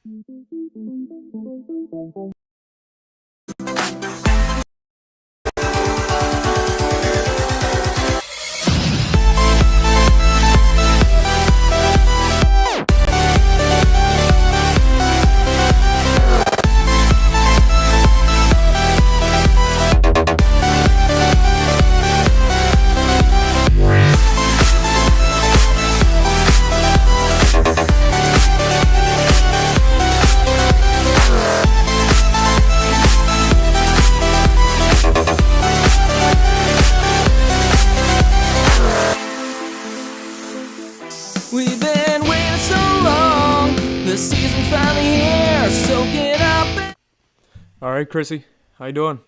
We've been waiting so long, the season finally here, so get up. All right, Chrissy, how you doing?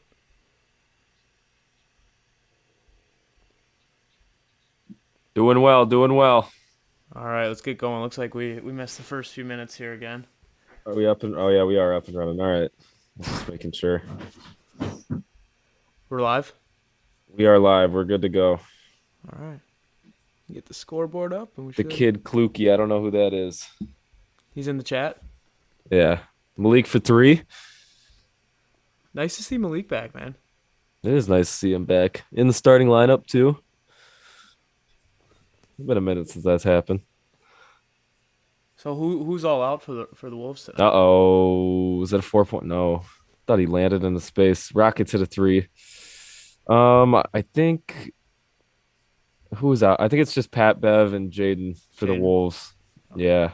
Doing well, doing well. All right, let's get going. Looks like we missed the first few minutes here again. Are we up and? Oh yeah, we are up and running. All right, just making sure We're live? we are live. We're good to go. All right. Get the scoreboard up and we The should. kid Kluki, I don't know who that is. He's in the chat. Yeah, Malik for 3. Nice to see Malik back, man. It is nice to see him back in the starting lineup too. It's been a minute since that's happened. So who's all out for the Wolves today? Uh-oh, was that a 4-point? No, thought he landed in the space. Rockets hit a 3. I think who's out? I think it's just Pat Bev and Jaden for the Jaden. Wolves. Yeah.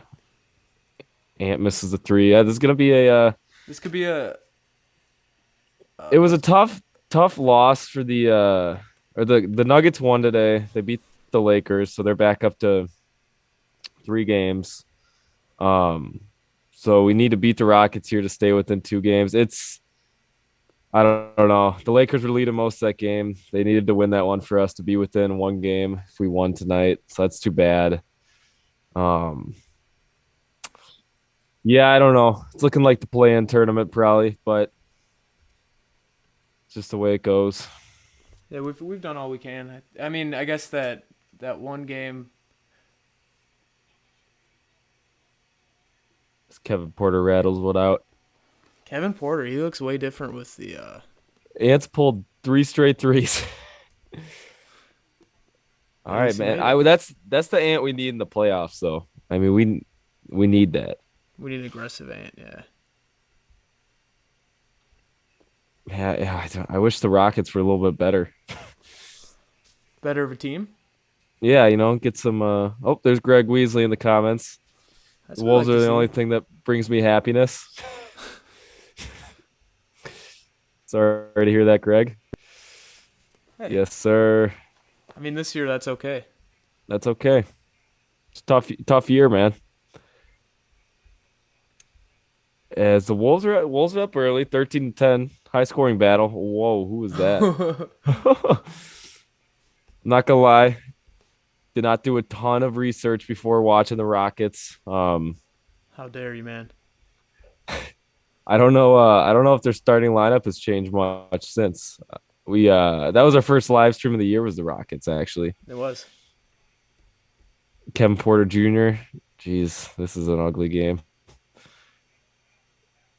Ant misses a 3. Yeah, this is gonna be a. This could be a. It was a tough loss for the Nuggets won today. They beat the Lakers, so they're back up to 3 games. So we need to beat the Rockets here to stay within 2 games. I don't know. The Lakers were leading most of that game. They needed to win that one for us to be within 1 game if we won tonight. So that's too bad. Yeah, I don't know. It's looking like the play-in tournament probably, but it's just the way it goes. Yeah, we've done all we can. I mean, I guess that one game. Kevin Porter rattles one out. Kevin Porter, he looks way different with the. Ants pulled 3 straight threes. All right, man. That's the Ant we need in the playoffs, though. I mean, we need that. We need an aggressive Ant, yeah. Yeah. I wish the Rockets were a little bit better. Better of a team. Yeah, get some. Oh, there's Greg Weasley in the comments. That's The what I Wolves like are to the see. only thing that brings me happiness. Sorry to hear that, Greg. Hey, Yes, sir. I mean, this year that's okay. That's okay. It's a tough year, man. As the Wolves are up early, 13-10, high scoring battle. Whoa, who was that? Not gonna lie, did not do a ton of research before watching the Rockets. How dare you, man? I don't know. I don't know if their starting lineup has changed much since we. That was our first live stream of the year. Was the Rockets actually? It was. Kevin Porter Jr. Jeez, this is an ugly game.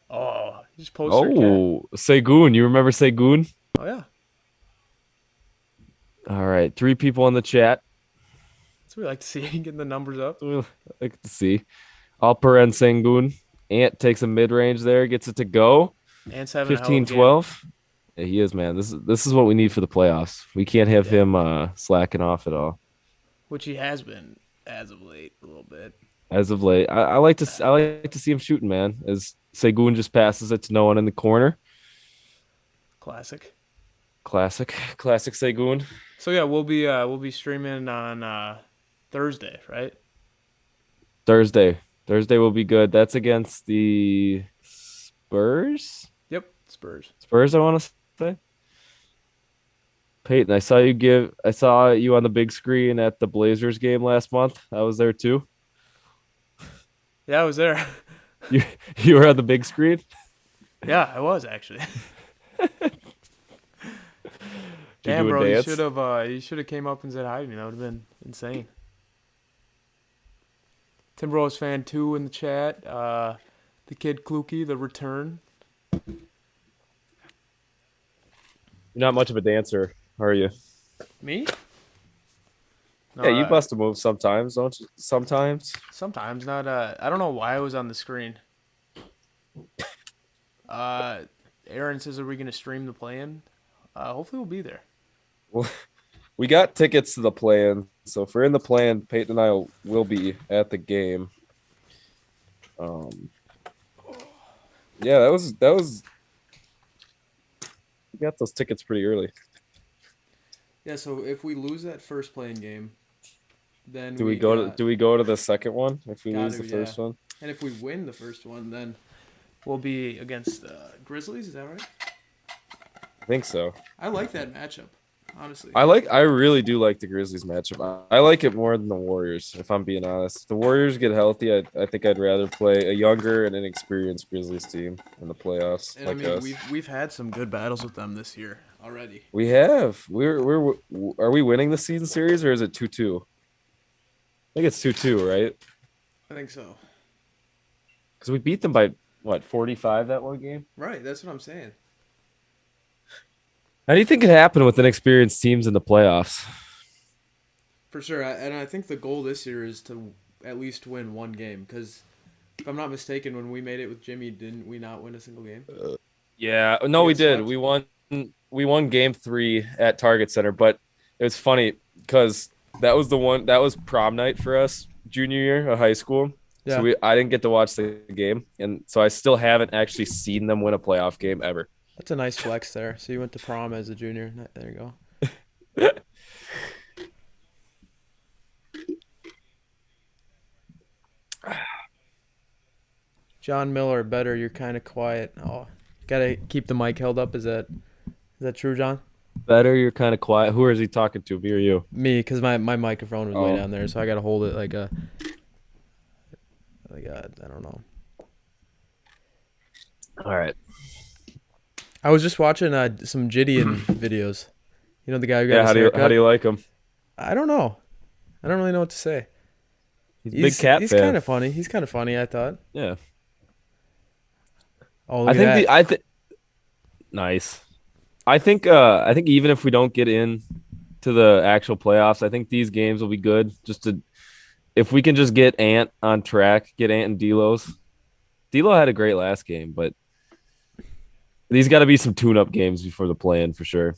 Oh, you just posted. Oh, Segun. You remember Segun? Oh yeah. All right, 3 people in the chat. That's what we like to see. Getting the numbers up. We'll like to see. Alper and Sengun. Ant takes a mid-range there, gets it to go. Ant's having 15-12. Yeah, he is, man. This is what we need for the playoffs. We can't have him slacking off at all. Which he has been as of late a little bit. As of late, I like to see him shooting, man. As Segun just passes it to no one in the corner. Classic Segun. So yeah, we'll be streaming on Thursday, right? Thursday will be good. That's against the Spurs. Yep, Spurs. I want to say. Peyton, I saw you on the big screen at the Blazers game last month. I was there too. Yeah, I was there. You were on the big screen? Yeah, I was actually. Damn, bro, you should have came up and said hi to me. That would have been insane. Timberwolves fan 2 in the chat. The kid Kluki, the return. You're not much of a dancer, are you? Me? No, Yeah, you bust a move sometimes, don't you? Sometimes. sometimes not. I don't know why I was on the screen. Uh, Aaron says, "Are we gonna stream the play-in?" Hopefully we'll be there. Well, we got tickets to the plan, so if we're in the plan, Peyton and I will be at the game. Um, yeah, that was. We got those tickets pretty early. Yeah. So if we lose that first play-in game, then Do we we go to got Do we go to the second one if we lose gotta the yeah. first one? And if we win the first one, then we'll be against the Grizzlies. Is that right? I think so. I like that matchup, honestly. I really do like the Grizzlies matchup. I like it more than the Warriors, if I'm being honest. If the Warriors get healthy, I think I'd rather play a younger and inexperienced Grizzlies team in the playoffs And I like mean, us. we've had some good battles with them this year already. We have. We're Are we winning the season series or is it 2-2? I think it's 2-2, right? I think so. Because we beat them by what, 45 that one game? Right. That's what I'm saying. How do you think it happened with inexperienced teams in the playoffs? For sure. And I think the goal this year is to at least win one game. Because if I'm not mistaken, when we made it with Jimmy, didn't we not win a single game? Yeah, no, We we got did. swept? We won game 3 at Target Center, but it was funny because that was prom night for us junior year of high school. Yeah. So I didn't get to watch the game, and so I still haven't actually seen them win a playoff game ever. That's a nice flex there. So you went to prom as a junior. There you go. John Miller, better. You're kind of quiet. Oh, gotta keep the mic held up. Is that true, John? Better, you're kind of quiet. Who is he talking to? Me or you? Me, because my microphone was way Oh. down there, so I gotta hold it like a I don't know. All right. I was just watching some Gideon videos. You know the guy who got Yeah. his How haircut? do you like him? I don't know. I don't really know what to say. He's a big cat He's fan. kind of funny. He's kind of funny. I thought. Yeah. Oh, look at that. I think nice. I think even if we don't get in to the actual playoffs, I think these games will be good. If we can just get Ant on track, get Ant and Delos. Delo had a great last game, but these got to be some tune-up games before the play-in for sure.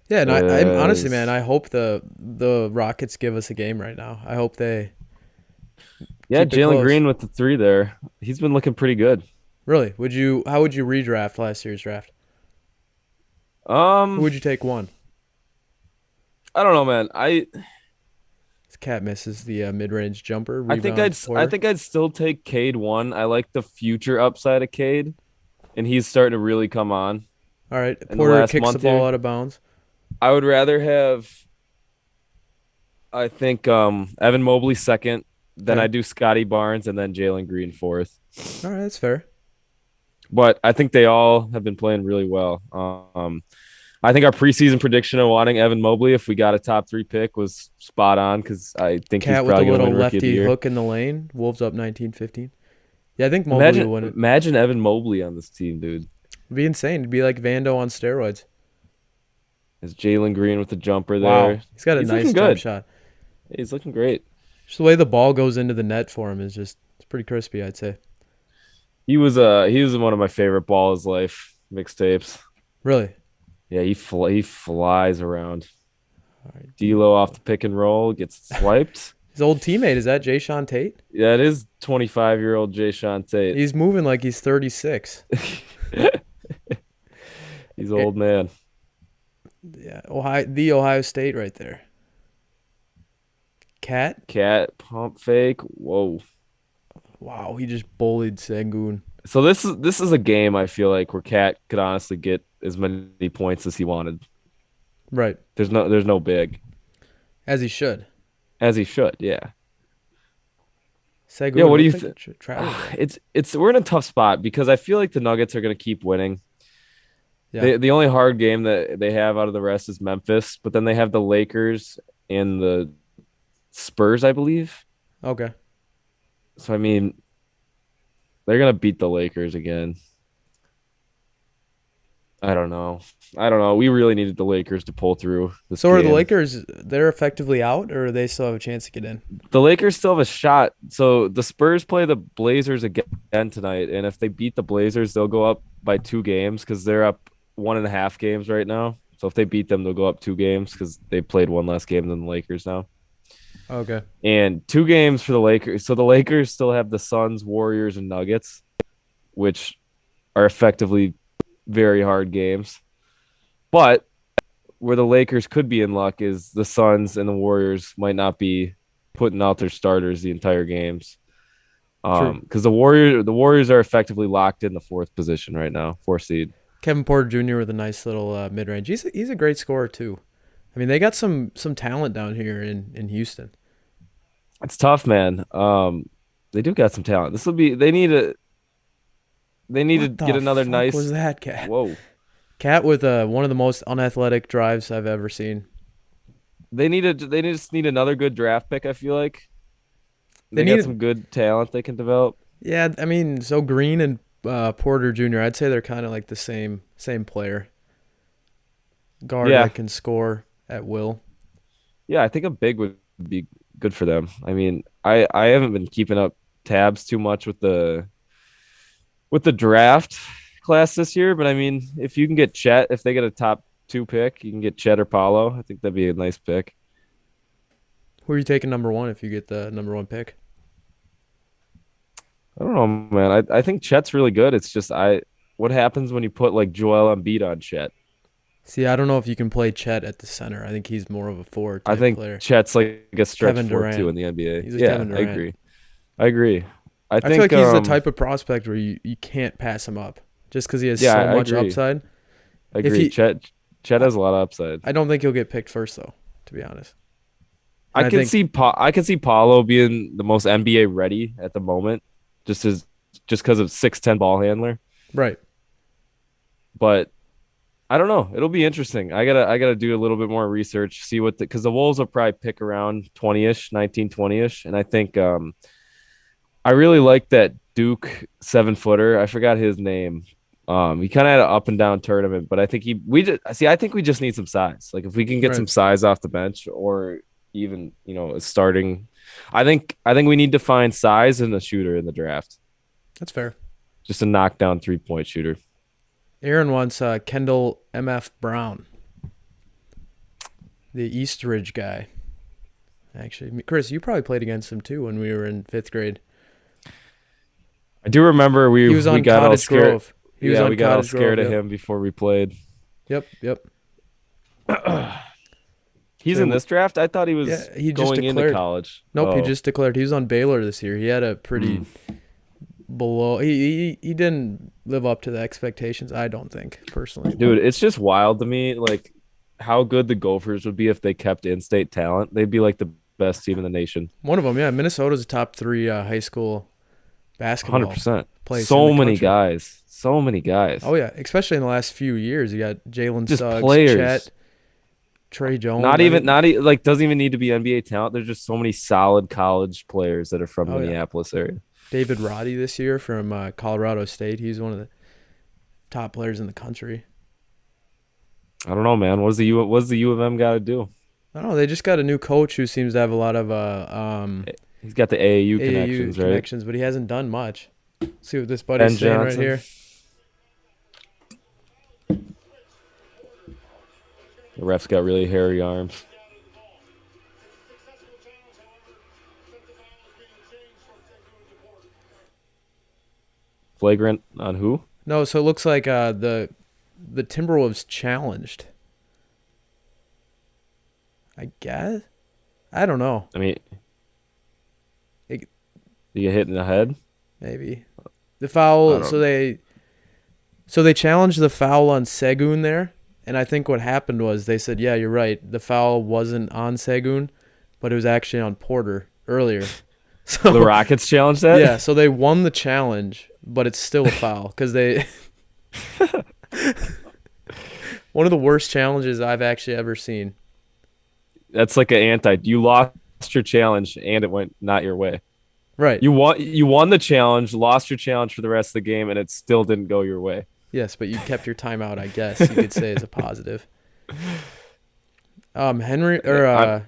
Yeah, and I'm honestly, man, Yes. I hope the Rockets give us a game right now. I hope they Yeah, keep it Jalen close. Green with the 3 there. He's been looking pretty good. Really. How would you redraft last year's draft? Who would you take one? I don't know, man. This cat misses the mid-range jumper. I think Rebound Porter. I'd still take Cade 1. I like the future upside of Cade, and he's starting to really come on. All right, in the Porter last kicks the month ball here. out of bounds. I would rather have, I think, Evan Mobley second, then Okay. I do Scotty Barnes, and then Jalen Green fourth. All right, that's fair. But I think they all have been playing really well. I think our preseason prediction of wanting Evan Mobley, if we got a top 3 pick, was spot on because I think he's Cat with a probably going to little win Rookie of the lefty Year. hook in the lane. Wolves up 19-15. Yeah, I think Mobley will win it. Imagine Evan Mobley on this team, dude. It'd be insane. It'd be like Vando on steroids. Is Jalen Green with the jumper Wow, there? he's got a He's nice looking jump good. shot. He's looking great. Just the way the ball goes into the net for him is it's pretty crispy, I'd say. He was one of my favorite Ball is Life mixtapes. Really. Yeah, he flies around. All right. D'Lo off the pick and roll gets swiped. His old teammate, is that Jay Sean Tate? Yeah, it is 25-year-old Jay Sean Tate. He's moving like he's 36. He's an old man. Yeah, Ohio State right there. Cat? Cat pump fake. Whoa. Wow, he just bullied Sengun. So this is a game I feel like where Cat could honestly get as many points as he wanted. Right. There's no big. As he should. As he should, yeah. Sengun Yeah, what do you looked like a travel ball. It's we're in a tough spot because I feel like the Nuggets are gonna keep winning. Yeah. The only hard game that they have out of the rest is Memphis, but then they have the Lakers and the Spurs, I believe. Okay. So I mean, They're gonna beat the Lakers again. I don't know. I don't know. We really needed the Lakers to pull through this So are the game. Lakers? They're effectively out, or they still have a chance to get in? The Lakers still have a shot. So the Spurs play the Blazers again tonight, and if they beat the Blazers, they'll go up by 2 games because they're up 1.5 games right now. So if they beat them, they'll go up 2 games because they played one less game than the Lakers now. Okay, And 2 games for the Lakers. So the Lakers still have the Suns, Warriors, and Nuggets, which are effectively very hard games. But where the Lakers could be in luck is the Suns and the Warriors might not be putting out their starters the entire games. true. Because the Warriors are effectively locked in the fourth position right now, 4th seed. Kevin Porter Jr. with a nice little mid range. He's a great scorer too. I mean, they got some talent down here in Houston. It's tough, man. They do got some talent. This will be they need to What get the another fuck nice was that, Cat? whoa. Cat with one of the most unathletic drives I've ever seen. They just need another good draft pick, I feel like. They They got needed, some good talent they can develop. yeah. I mean, so Green and Porter Jr. I'd say they're kind of like the same player. Guard Yeah. that can score at will. Yeah, I think a big would be good for them. I mean, I haven't been keeping up tabs too much with the draft class this year, but I mean, if you can get Chet, if they get a top 2 pick, you can get Chet or Paulo. I think that'd be a nice pick. Who are you taking number one if you get the number one pick? I don't know, man. I think Chet's really good. It's just what happens when you put like Joel Embiid on Chet? See, I don't know if you can play Chet at the center. I think he's more of a forward I type think player. Chet's like a stretch Kevin four too Durant. in the NBA. He's a Yeah, Kevin I Durant. agree. I agree. I I feel like think he's the type of prospect where you can't pass him up just because he has yeah, so I much agree. upside. I If agree. he, Chet I has a lot of upside. I don't think he'll get picked first though, to be honest. And I I can think see I can see Paulo being the most NBA ready at the moment, just because of 6'10" ball handler. right. But I don't know. It'll be interesting. I gotta do a little bit more research, see what because the Wolves will probably pick around 20ish, 19, 20ish, and I think I really like that Duke 7-footer. I forgot his name. He kind of had an up and down tournament, but I think I think we just need some size. Like if we can get Right. some size off the bench or even, starting, I think we need to find size and a shooter in the draft. That's fair. Just a knockdown 3-point shooter. Aaron wants Kendall MF Brown, the Eastridge guy. Actually, Chris, you probably played against him too when we were in fifth grade. I do remember we He was on got all Cottage scared. Grove. He was Yeah, on we got all Cottage scared Grove. of him before we played. Yep. He's in So this draft. I thought he yeah, was he just going into declared. college. Nope, he Oh, just declared he was on Baylor this year. He had a pretty below. He didn't live up to the expectations. I don't think personally. dude, it's just wild to me, like how good the Gophers would be if they kept in-state talent. They'd be like the best team in the nation. One of them, yeah. Minnesota's a top three high school basketball 100%. place. So in the many country. guys. So many guys. Oh yeah, especially in the last few years, you got Jalen Just Suggs, players. Chet, Trey Jones. Not even doesn't even need to be NBA talent. There's just so many solid college players that are from Oh, yeah. Minneapolis area. David Roddy this year from Colorado State. He's one of the top players in the country. I don't know, man. What's the U of M got to do? I don't know. They just got a new coach who seems to have a lot of He's got the AAU AAU connections, right? connections, but he hasn't done much. Let's see what this buddy's Ben saying right Johnson. here. The ref's got really hairy arms. Flagrant on who? No, so it looks like the Timberwolves challenged. I guess. I don't know. I mean, It- you get hit in the head. Maybe the I foul. don't- So they challenged the foul on Segun there, and I think what happened was they said, "Yeah, you're right. The foul wasn't on Segun, but it was actually on Porter earlier." So The Rockets challenged that. yeah, so they won the challenge, but it's still a foul because they. One of the worst challenges I've actually ever seen. That's like an anti. You lost your challenge and it went not your way. Right. You won the challenge, lost your challenge for the rest of the game, and it still didn't go your way. Yes, but you kept your timeout, I guess you could say is a positive. Henry or I'm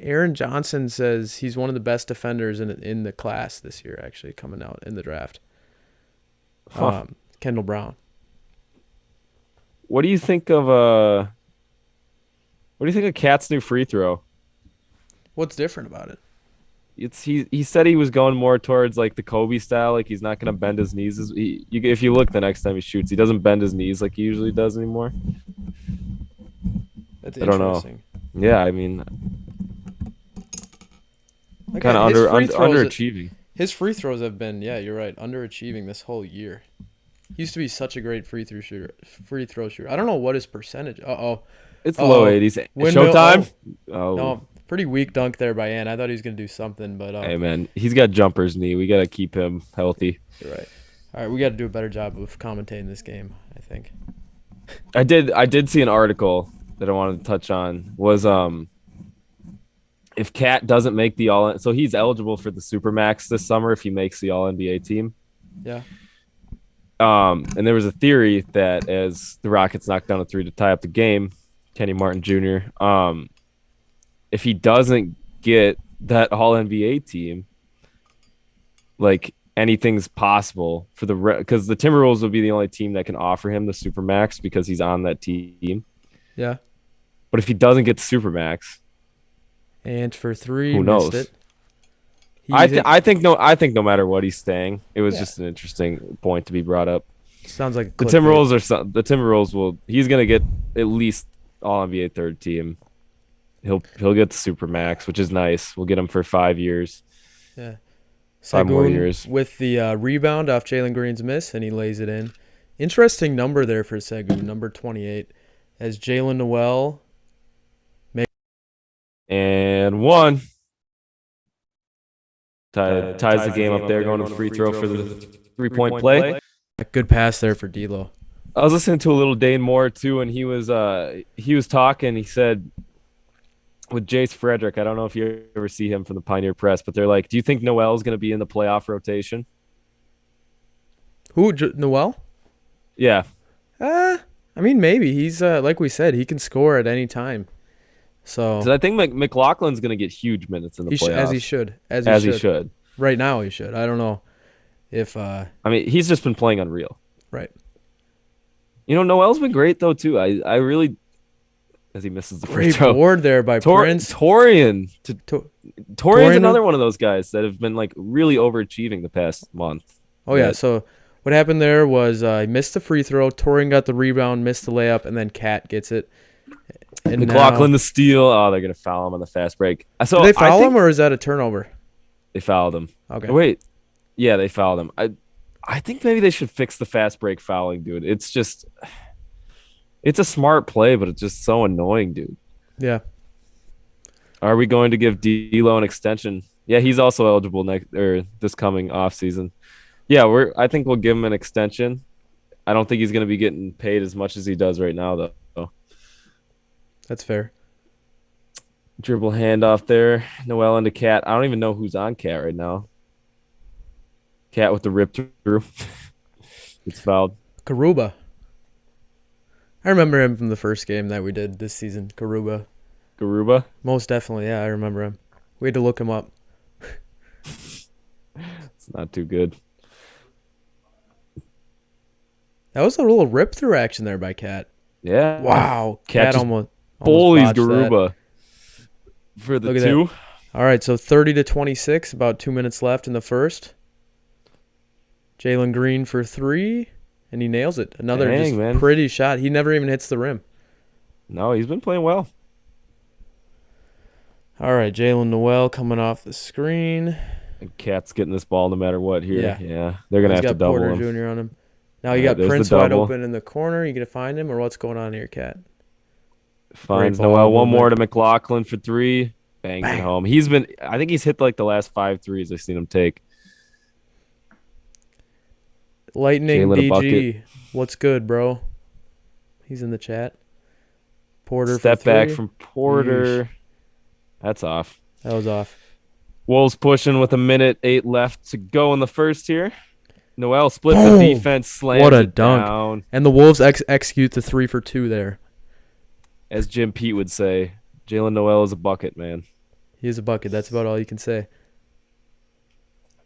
Aaron Johnson says he's one of the best defenders in the class this year, actually coming out in the draft. huh. Kendall Brown. What do you think of what do you think of Cat's new free throw? What's different about it? He said he was going more towards like the Kobe style, like he's not gonna bend his knees. If you look the next time he shoots, he doesn't bend his knees like he usually does anymore. That's I don't know. interesting. Yeah, I mean, Like kind of his free throws, underachieving. his free throws have been, yeah, you're right, underachieving this whole year. He used to be such a great free throw shooter. Free throw shooter. I don't know what his percentage. It's low Oh, 80s. windmill. Showtime. Oh, Oh, no, pretty weak dunk there by Ann. I thought he was gonna do something, but hey man, he's got jumper's knee. We gotta keep him healthy. you're right. All right, we got to do a better job of commentating this game, I think. I did see an article that I wanted to touch on was if Cat doesn't make the all, so he's eligible for the Supermax this summer if he makes the All NBA team. Yeah. And there was a theory that as the Rockets knocked down a three to tie up the game, Kenny Martin Jr. If he doesn't get that All NBA team, like anything's possible for the because the Timberwolves will be the only team that can offer him the Supermax because he's on that team. Yeah. But if he doesn't get the Supermax, And for three, who missed knows? it. I think no matter what he's staying. It was Yeah. just an interesting point to be brought up. Sounds like The Timberwolves will he's gonna get at least All NBA third team. He'll get the Supermax, which is nice. We'll get him for 5 years. Yeah. 5 more Sagoon years. with the rebound off Jalen Green's miss, and he lays it in. Interesting number there for Sagoon, number 28, as Jalen Noel. And one ties the game up there, going to the free throw for the 3-point play. A good pass there for D'Lo. I was listening to a little Dane Moore too, and he was talking. He said with Jace Frederick, I don't know if you ever see him from the Pioneer Press, but they're like, do you think Noel's going to be in the playoff rotation? Who, Noel? Yeah. I mean, maybe. He's, like we said, he can score at any time. So Because I think McLaughlin's going to get huge minutes in the playoffs. as he should. As he should. Right now he should. I don't know if I mean, he's just been playing unreal. right. You know, Noel's been great though too. I really, as he misses the free Great throw. board there by Prince. Torian's Torian- another one of those guys that have been like really overachieving the past month. Oh yeah. So what happened there was he missed the free throw. Torian got the rebound, missed the layup, and then Cat gets it. And McLaughlin now, the steal. Oh, they're gonna foul him on the fast break. So did they I foul think him or is that a turnover? they fouled him. Okay. Wait, yeah, they fouled him. I think maybe they should fix the fast break fouling, dude. It's a smart play, but it's just so annoying, dude. Yeah. Are we going to give D'Lo an extension? Yeah, he's also eligible this coming off season. Yeah, I think we'll give him an extension. I don't think he's going to be getting paid as much as he does right now, though. That's fair. Dribble handoff there. Noel into Cat. I don't even know who's on Cat right now. Cat with the rip through. It's fouled. Karuba. I remember him from the first game that we did this season. Karuba. Garuba. Most definitely, yeah, I remember him. We had to look him up. It's not too good. That was a little rip through action there by Cat. Yeah. Wow. Cat just almost bullies botched that. Garuba for the Look at two. All right, so 30-26, about 2 minutes left in the first. Jalen Green for three, and he nails it. Another pretty shot. He never even hits the rim. No, he's been playing well. All right, Jalen Noel coming off the screen. And Cat's getting this ball no matter what here. Yeah. They're going to He's have to got double Porter him. Jr. on him. Now you got there's Prince the wide double. open in the corner. You going to find him, or what's going on here, Cat? Finds Great ball Noel. One movement. more to McLaughlin for three. Bangs it home. I think he's hit like the last 5 threes I've seen him take. Lightning Jalen a DG. bucket. What's good, bro? He's in the chat. Porter Step for back three. from Porter. That's off. That was off. Wolves pushing with a minute 8 left to go in the first here. Noel splits the Boom! defense, What slams a it dunk! down. And the Wolves execute the 3 for 2 there. As Jim Pete would say, Jalen Noel is a bucket, man. He is a bucket. That's about all you can say.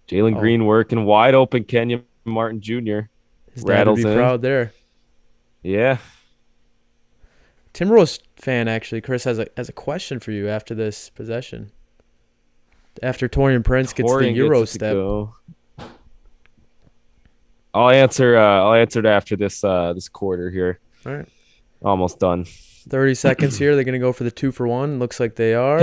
Jalen Oh, Green working wide open. Kenyon Martin Jr. his dad would rattles be in. proud there. Yeah. Timberwolves fan actually, Chris has a question for you after this possession. After Torian Prince gets the Torian gets Euro it to step. go. I'll answer. I'll answer it after this quarter here. All right. Almost done. 30 seconds here. They're going to go for the 2 for 1. Looks like they are.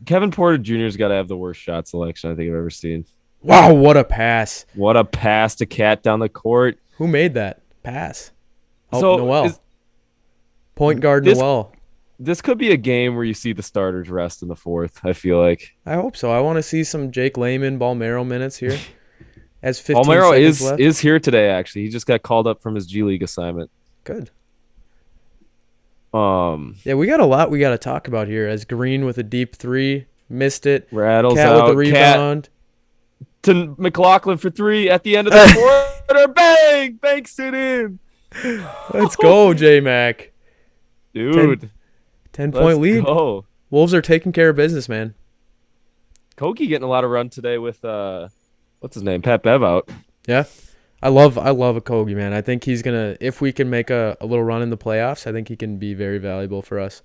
Kevin Porter Jr.'s got to have the worst shot selection I think I've ever seen. Wow, what a pass. What a pass to Cat down the court. Who made that pass? Oh, So Noel. Point guard this Noel. this could be a game where you see the starters rest in the fourth. I feel like I hope so. I want to see some Jake Layman, Balmero minutes here. As 15 Palmero seconds left. is here today. Actually, he just got called up from his G League assignment. Good. Um, Yeah, we got a lot we got to talk about here. As Green with a deep 3, missed it. rattles Cat out. with the rebound. Cat to McLaughlin for 3 at the end of the quarter. Bang! Banks it in. Let's go, J Mac. Dude. 10-point lead. Go. Wolves are taking care of business, man. Kogi getting a lot of run today with what's his name? Pat Bev out. Yeah. I love a Kogi, man. I think he's gonna, if we can make a little run in the playoffs, I think he can be very valuable for us.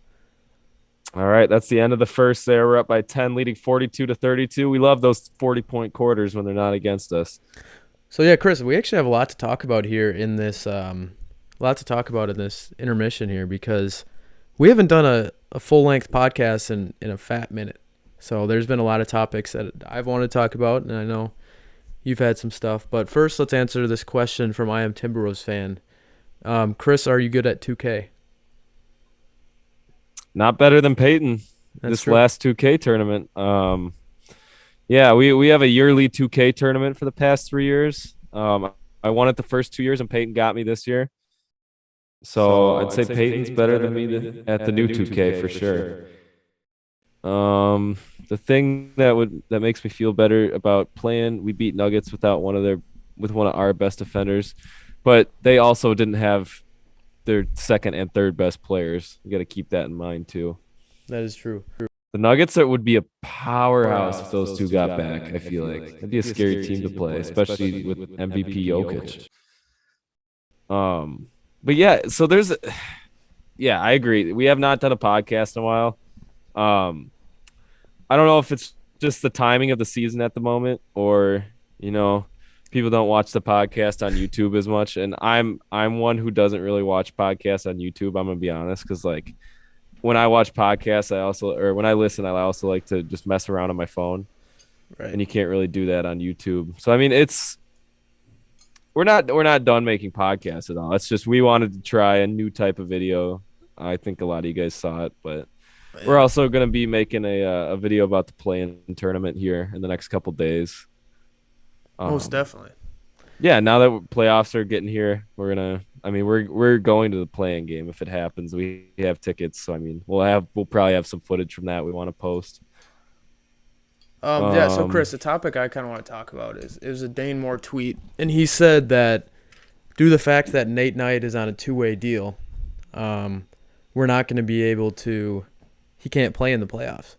All right, that's the end of the first there. We're up by 10, leading 42-32. We love those 40-point quarters when they're not against us. So yeah, Chris, we actually have a lot to talk about here in this intermission here, because we haven't done a full length podcast in a fat minute. So there's been a lot of topics that I've wanted to talk about, and I know you've had some stuff. But first, let's answer this question from I Am Timberwolves fan. Chris, are you good at 2K? Not better than Peyton That's this true. last 2K tournament. Yeah, we have a yearly 2K tournament for the past 3 years. I won it the first 2 years, and Peyton got me this year. So I'd say Peyton's better than me at the new 2K for sure. The thing that makes me feel better about playing, we beat Nuggets with one of our best defenders, but they also didn't have their second and third best players. You got to keep that in mind too. That is true. The Nuggets would be a powerhouse if those two got back. I feel like it'd be a scary team to play, especially with MVP Jokic. But yeah, so yeah, I agree. We have not done a podcast in a while. I don't know if it's just the timing of the season at the moment, or people don't watch the podcast on YouTube as much. And I'm one who doesn't really watch podcasts on YouTube. I'm gonna be honest, because like when I watch podcasts, when I listen, I also like to just mess around on my phone, Right. and you can't really do that on YouTube. So I mean, we're not done making podcasts at all. It's just we wanted to try a new type of video. I think a lot of you guys saw it, but we're also going to be making a video about the play-in tournament here in the next couple days. Most definitely. Yeah, now that playoffs are getting here, we're going to the play-in game if it happens. We have tickets, so I mean, we'll probably have some footage from that we want to post. Yeah, so Chris, the topic I kind of want to talk about it was a Dane Moore tweet, and he said that due to the fact that Nate Knight is on a 2-way deal, we're not going to be able to. He can't play in the playoffs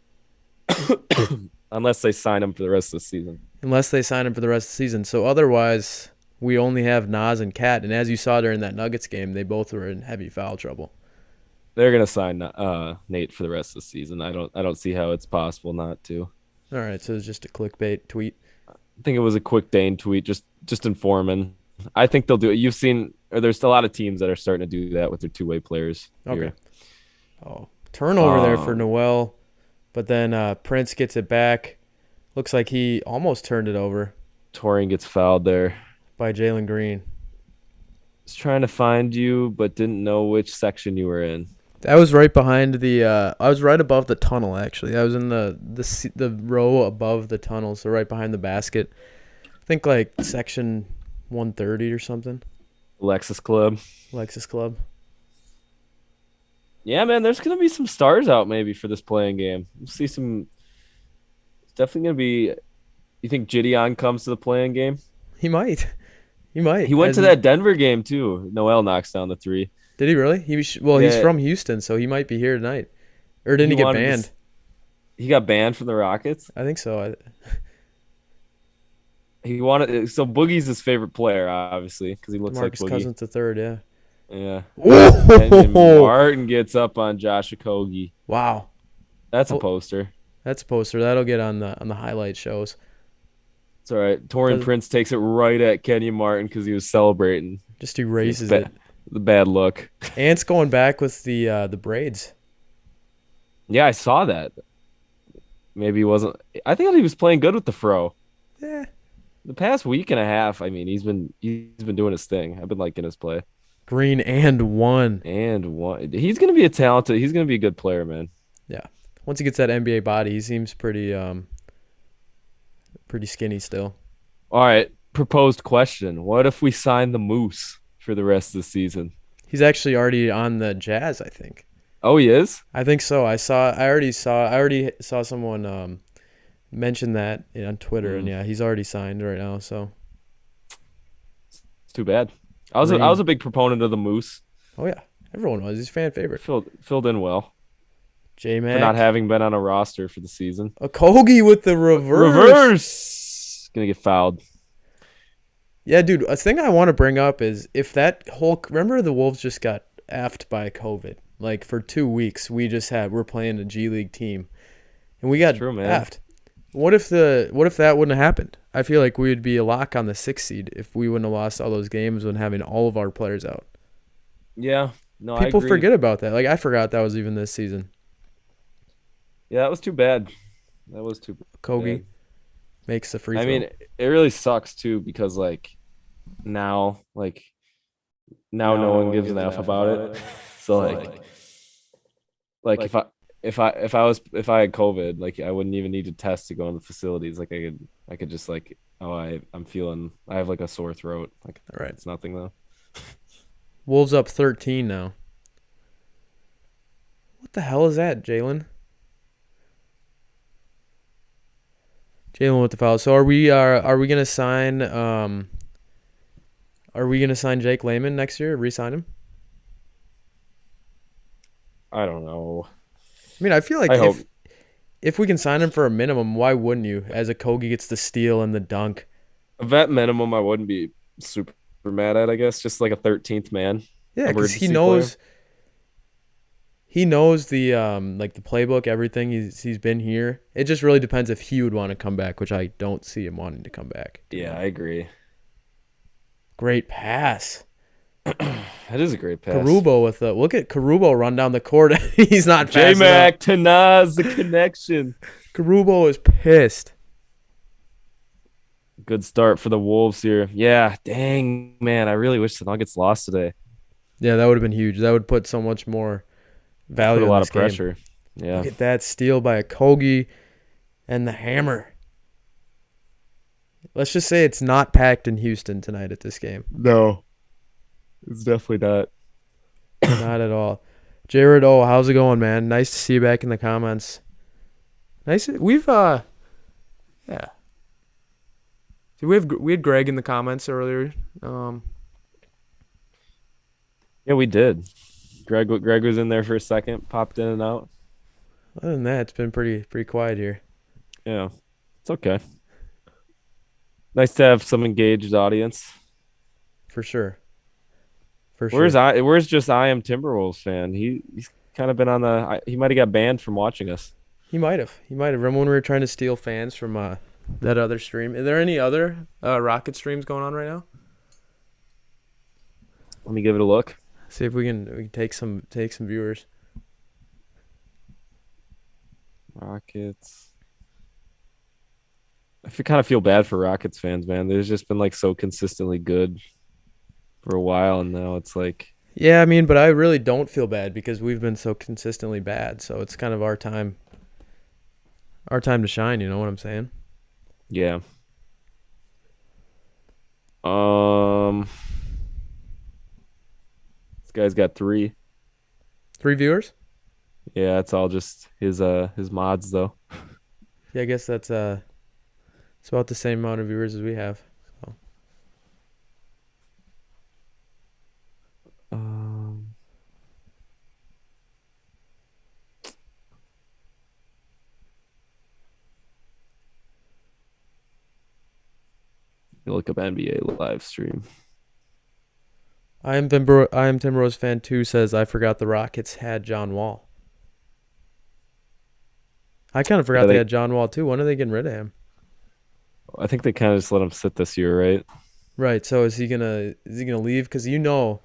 unless they sign him for the rest of the season. Unless they sign him for the rest of the season. So otherwise, we only have Nas and Cat, and as you saw during that Nuggets game, they both were in heavy foul trouble. They're gonna sign Nate for the rest of the season. I don't see how it's possible not to. All right, so it's just a clickbait tweet. I think it was a quick Dane tweet, just informing. I think they'll do it. There's a lot of teams that are starting to do that with their 2-way players. Okay. Here. Oh, turnover there for Noel, but then Prince gets it back. Looks like he almost turned it over. Torian gets fouled there By Jalen Green. Was trying to find you, but didn't know which section you were in. I was right behind I was right above the tunnel, actually. I was in the row above the tunnel, so right behind the basket. I think like section 130 or something. Lexus Club. Lexus Club. Yeah, man, there's going to be some stars out maybe for this playing game. We'll see some definitely gonna be. You think Gideon comes to the playing game? He might. He He might. went As to he that Denver game too. Noel knocks down the three. did he really? Well, he's Yeah, from Houston, so he might be here tonight. Or didn't he he get wanted banned? to. He got banned from the Rockets. I think so. He wanted so Boogie's his favorite player, obviously, because he looks like DeMarcus Boogie. Cousins the third. Yeah. Yeah. Kenyon Oh, Martin gets up on Josh Okogie. wow. That's a Oh, poster. that's a poster that'll get on the highlight shows. It's all right. Torian Does Prince takes it right at Kenyon Martin because he was celebrating. just It's erases it. the bad look. Ant's going back with the braids. Yeah, I saw that. Maybe he wasn't. I think he was playing good with the fro. Yeah. The past week and a half, I mean, he's been doing his thing. I've been liking his play. Green and one. And one, he's gonna be a talented. He's gonna be a good player, man. Yeah. Once he gets that NBA body, he seems pretty skinny still. All right, proposed question: what if we sign the Moose for the rest of the season? He's actually already on the Jazz, I think. Oh, he is. I think so. I already saw someone mention that on Twitter, and Mm, yeah, he's already signed right now. So it's too bad. I was a Green. big proponent of the Moose. Oh yeah, everyone was. He's a fan favorite. Filled in well J for not Mac, having been on a roster for the season. a Kogi with the reverse. Reverse gonna get fouled. Yeah, dude. A thing I want to bring up is if that whole remember the Wolves just got effed by COVID. Like for 2 weeks, we're playing a G League team, and we It's got true, man. effed. What if that wouldn't have happened? I feel like we'd be a lock on the 6th seed if we wouldn't have lost all those games when having all of our players out. Yeah, no, I People agree. forget about that. Like I forgot that was even this season. Yeah, that was too bad. That was too Kogi bad. makes the free I mean, throw. it really sucks too because now, like now, Now no no one one gives gives an an F F about about it. it. So So like like if I had COVID, like I wouldn't even need to test to go in the facilities. Like I could just like I have like a sore throat. Like All right. it's nothing though. Wolves up 13 now. What the hell is that, Jalen? Jalen with the foul. So are we gonna sign Jake Layman next year? Re-sign him? I don't know. I mean, I feel like I hope if we can sign him for a minimum, why wouldn't you? As a Kogi gets the steal and the dunk. a vet minimum I wouldn't be super mad at, I guess. Just like a 13th man Yeah, because he emergency player. knows he knows the like the playbook, everything. He's been here. It just really depends if he would want to come back, which I don't see him wanting to come back. Yeah, I agree. Great pass. That is a great pass. Carubo with the look at Carubo run down the court. He's not J fast enough. Mac to Nas, the connection. Carubo is pissed. Good start for the Wolves here. Yeah, dang, man. I really wish the Nuggets lost today. Yeah, that would have been huge. That would put so much more Put value a on lot this of game. pressure. Yeah. Look at that steal by a Kogi and the hammer. Let's just say it's not packed in Houston tonight at this game. No, it's definitely not. Not at all. Jared O, how's it going, man? Nice to see you back in the comments. Nice. Yeah. Did we had Greg in the comments earlier. Yeah, we did. Greg was in there for a second, popped in and out. Other than that, it's been pretty quiet here. Yeah, it's okay. Nice to have some engaged audience. For sure. For sure. Where's just I am Timberwolves fan? He's kind of been on he might have got banned from watching us. He might have. Remember when we were trying to steal fans from that other stream? Are there any other Rocket streams going on right now? Let me give it a look. See if we can take some viewers. Rockets. Kind of feel bad for Rockets fans, man. There's just been like so consistently good for a while, and now it's like, Yeah, I mean, but I really don't feel bad because we've been so consistently bad. So it's kind of our time to shine. You know what I'm saying? yeah. This guy's got 3. 3 viewers. Yeah, it's all just his mods though. Yeah, I guess that's it's about the same amount of viewers as we have. So. Um, you look up NBA live stream. I am Timberwolves fan too. Says I forgot the Rockets had John Wall. I kind of Yeah, forgot they had John Wall too. When are they getting rid of him? I think they kind of just let him sit this year, right? Right. So is he gonna leave? Because you know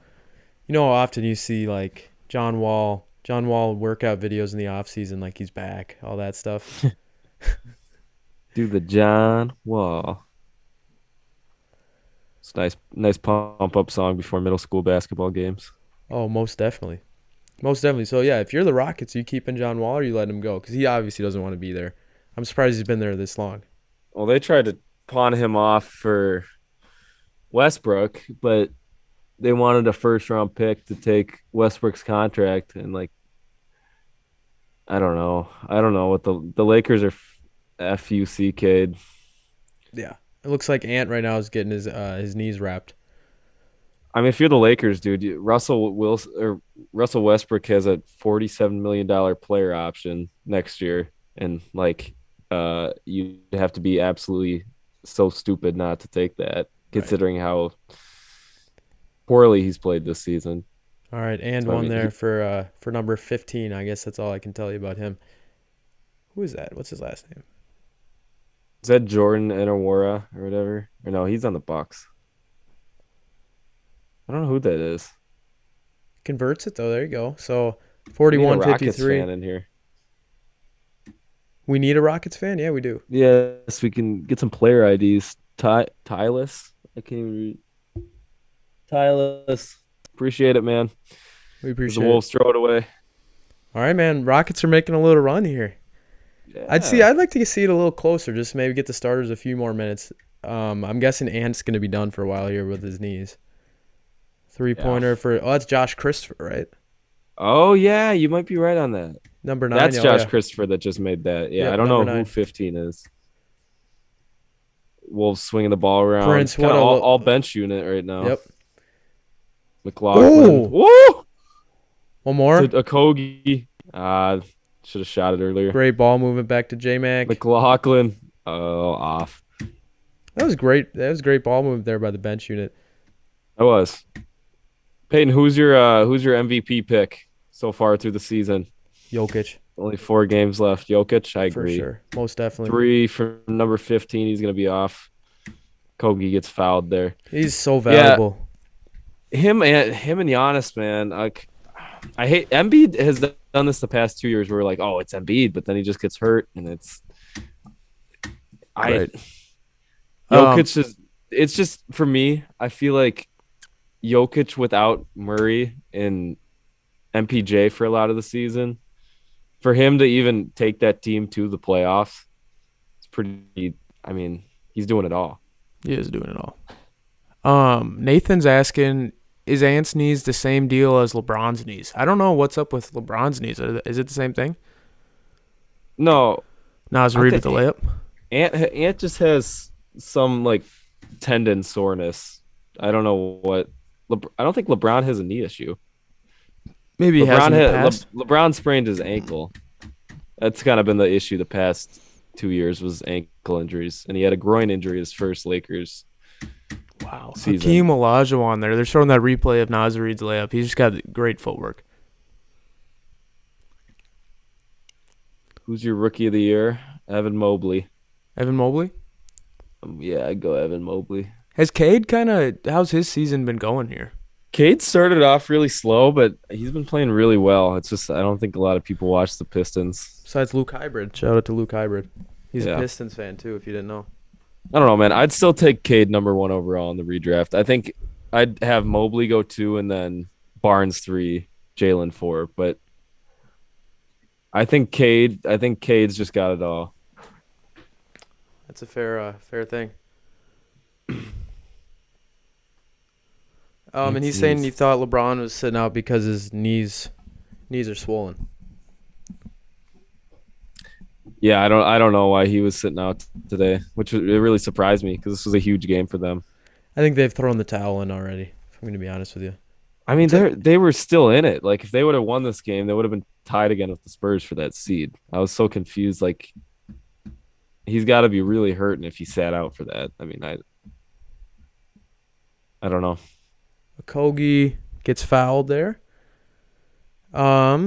how often you see like John Wall workout videos in the off season, like he's back, all that stuff. Do the John Wall. It's nice pump up song before middle school basketball games. Oh, most definitely, most definitely. So yeah, if you're the Rockets, you keeping John Wall or you letting him go? Because he obviously doesn't want to be there. I'm surprised he's been there this long. Well, they tried to pawn him off for Westbrook, but they wanted a first round pick to take Westbrook's contract, and like I don't know what the Lakers are FUCK'd. Yeah, it looks like Ant right now is getting his knees wrapped. I mean, if you're the Lakers, dude, Russell Westbrook has a $47 million player option next year, and like, you have to be absolutely so stupid not to take that, Right. considering how poorly he's played this season. All right, and So I one mean, there for number 15. I guess that's all I can tell you about him. Who is that? What's his last name? is that Jordan Enawara or whatever? Or no, he's on the Bucks. I don't know who that is. Converts it though. There you go. So We need a 41 Rockets 53. fan in here. We need a Rockets fan? Yeah, we do. Yes, we can get some player IDs. Tylus. I can't even read. Tylus. Appreciate it, man. We As the appreciate it. Wolves throw it away. All right, man. Rockets are making a little run here. Yeah. I'd like to see it a little closer, just maybe get the starters a few more minutes. I'm guessing Ant's going to be done for a while here with his knees. Three Yeah. pointer for that's Josh Christopher, right? Oh yeah, you might be right on that. Number 9. That's Oh Josh yeah. Christopher that just made that. Yeah, I Yep, don't number know who 9. 15 is. Wolves swinging the ball around. Prince, Kind what of a all bench unit right now. yep. McLaughlin. Oh, Woo! one To more. Okogie. Should have shot it earlier. Great ball movement back to J Mac. McLaughlin. Oh, off. That was great. That was great ball movement there by the bench unit. I was. Peyton, who's your MVP pick so far through the season? Jokic, Only 4 games left. Jokic, I for agree. sure. Most definitely. 3 for number 15. He's gonna be off. Kogi gets fouled there. He's so Yeah, valuable. him and Giannis, man. Like, I hate Embiid has done this the past 2 years. Where we're like, oh, it's Embiid, but then he just gets hurt, and I Right. Jokic is. It's just for me. I feel like Jokic without Murray and MPJ for a lot of the season. For him to even take that team to the playoffs, it's pretty. I mean, he's doing it all. He is doing it all. Nathan's asking, is Ant's knees the same deal as LeBron's knees? I don't know what's up with LeBron's knees. Is it the same thing? No, Nas I Reed with think the layup. Ant just has some like tendon soreness. I don't know what. I don't think LeBron has a knee issue. Maybe he has in the past. LeBron sprained his ankle. That's kind of been the issue the past 2 years was ankle injuries, and he had a groin injury his first Lakers Wow. season. Hakeem Olajuwon there. They're showing that replay of Nas Reed's layup. He's just got great footwork. Who's your rookie of the year? Evan Mobley. Evan Mobley. Yeah, I'd go Evan Mobley. Has Cade how's his season been going here? Cade started off really slow, but he's been playing really well. It's just I don't think a lot of people watch the Pistons. Besides Luke Hybrid. Shout out to Luke Hybrid. He's Yeah. a Pistons fan too, if you didn't know. I don't know, man. I'd still take Cade number 1 overall in the redraft. I think I'd have Mobley go 2 and then Barnes 3, Jalen 4. But I think Cade's just got it all. That's a fair thing. And he's saying he thought LeBron was sitting out because his knees are swollen. Yeah, I don't know why he was sitting out today, it really surprised me because this was a huge game for them. I think they've thrown the towel in already. If I'm going to be honest with you. I mean, It's a, they were still in it. Like if they would have won this game, they would have been tied again with the Spurs for that seed. I was so confused. Like he's got to be really hurting if he sat out for that. I mean, I don't know. Kogi gets fouled there. All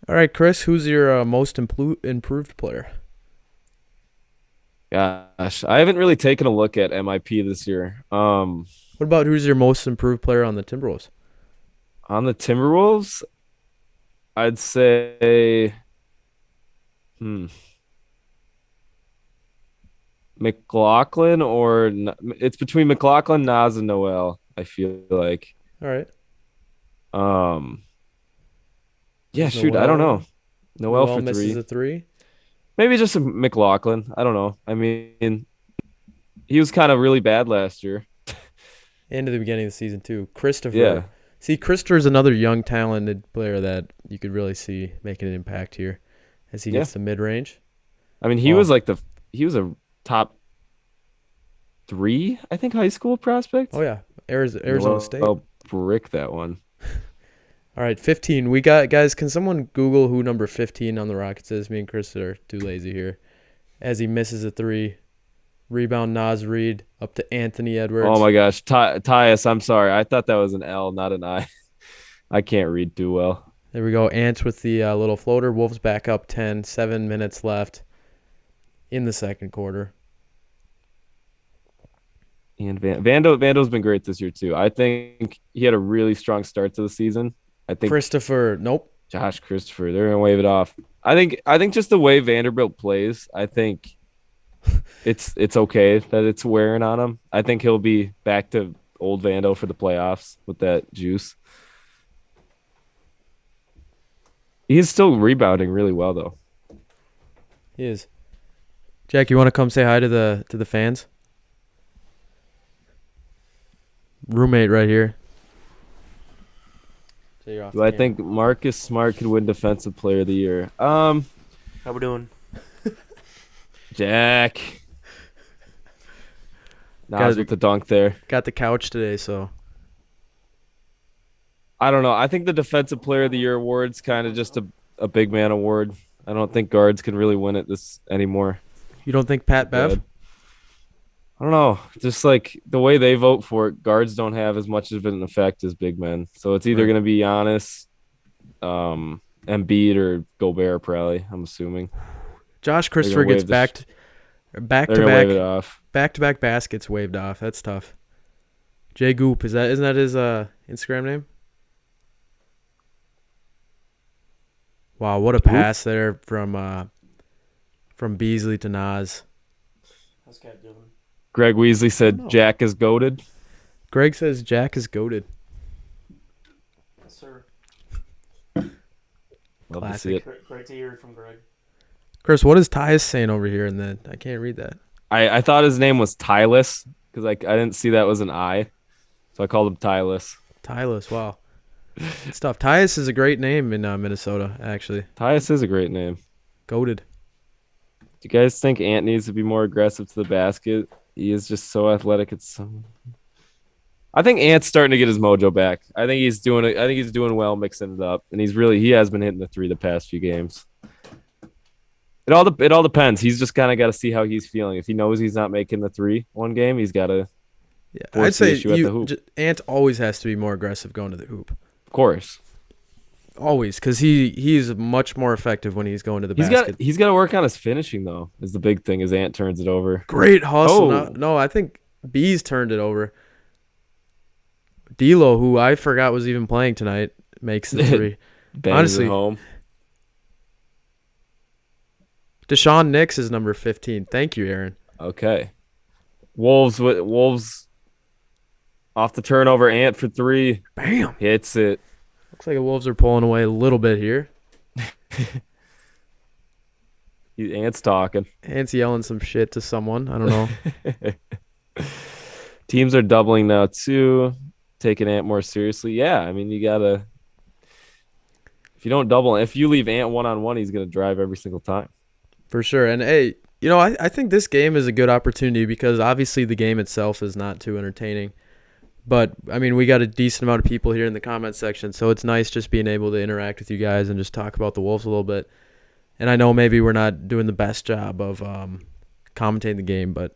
right, Chris, who's your most improved player? Gosh, I haven't really taken a look at MIP this year. What about who's your most improved player on the Timberwolves? On the Timberwolves, I'd say, hmm, McLaughlin it's between McLaughlin, Nas, and Noel. I feel like, All right. um, yeah, Is shoot, I don't know. Noel Noel for misses three, a three? maybe just a McLaughlin. I don't know. I mean, he was kind of really bad last year. Into the beginning of the season, too. Yeah, Christopher. See, Christopher's another young, talented player that you could really see making an impact here as he yeah. gets to mid range. I mean, Well, he was a top three, I think, high school oh, prospect. yeah. Arizona State. Noel brick that one. All right, 15. We got, guys, can someone Google who number 15 on the Rockets is? Me and Chris are too lazy here. As he misses a three. Rebound, Naz Reid up to Anthony Oh Edwards. my gosh, Tyus, I'm sorry. I thought that was an L, not an I. I can't read too well. There we go. Ants with the little floater. Wolves back up 10. 7 minutes left in the second quarter. And Vando's been great this year too. I think he had a really strong start to the season. I think Christopher, nope. Josh Christopher, they're gonna wave it off. I think just the way Vanderbilt plays, I think it's okay that it's wearing on him. I think he'll be back to old Vando for the playoffs with that juice. He's still rebounding really well though. He is. Jack, you want to come say hi to the fans? Roommate right here. So you're off Do the I camera. think Marcus Smart could win Defensive Player of the Year? How we doing? Jack. Gotta Nas be- with the dunk there. Got the couch today, so I don't know. I think the Defensive Player of the Year award's kind of just a big man award. I don't think guards can really win it this anymore. you don't think Pat Bev? Good. I don't know. Just like the way they vote for it, guards don't have as much of an effect as big men. So it's either Right. going to be Giannis, Embiid, or Gobert, probably. I'm assuming Josh they're Christopher gonna gets wave the back they're to gonna wave it back off. back to back baskets waved off. That's tough. Jay Goop, isn't that his Instagram name? Wow, what a Who? pass there from Beasley to Nas. How's Cat doing? Greg Weasley I said don't know. Jack is goaded. Greg says Jack is goated. Yes, sir. Love to Classic. see it. Great to hear from Greg. Chris, what is Tyus saying over here? And then I can't read that. I thought his name was Tylus because I didn't see that was an I, so I called him Tylus. Tylus, wow. Good stuff. Tyus is a great name in Minnesota, actually. Tyus is a great name. Goated. Do you guys think Ant needs to be more aggressive to the basket? He is just so athletic. I think Ant's starting to get his mojo back. I think he's doing it. I think he's doing well mixing it up, and he has been hitting the three the past few games. It all depends. He's just kind of got to see how he's feeling. If he knows he's not making the three one game, he's got to, Yeah, Force I'd the say issue at the hoop. Ant always has to be more aggressive going to the hoop. of course. Always, because he's much more effective when he's going to the basket. He's got to work on his finishing though. Is the big thing. As Ant turns it over. Great hustle. Oh. No, I think Bees turned it over. D'Lo, who I forgot was even playing tonight, makes the three. Bangs Honestly, it home. Deshaun Nix is number 15. Thank you, Aaron. Okay. Wolves off the turnover. Ant for three. Bam. Hits it. Looks like the Wolves are pulling away a little bit here. Ant's talking. Ant's yelling some shit to someone. I don't know. Teams are doubling now too, taking Ant more seriously. Yeah, I mean you gotta. If you don't double, if you leave Ant one on one, he's gonna drive every single time. For sure. And hey, I think this game is a good opportunity because obviously the game itself is not too entertaining. But I mean, we got a decent amount of people here in the comment section, so it's nice just being able to interact with you guys and just talk about the Wolves a little bit. And I know maybe we're not doing the best job of commentating the game, but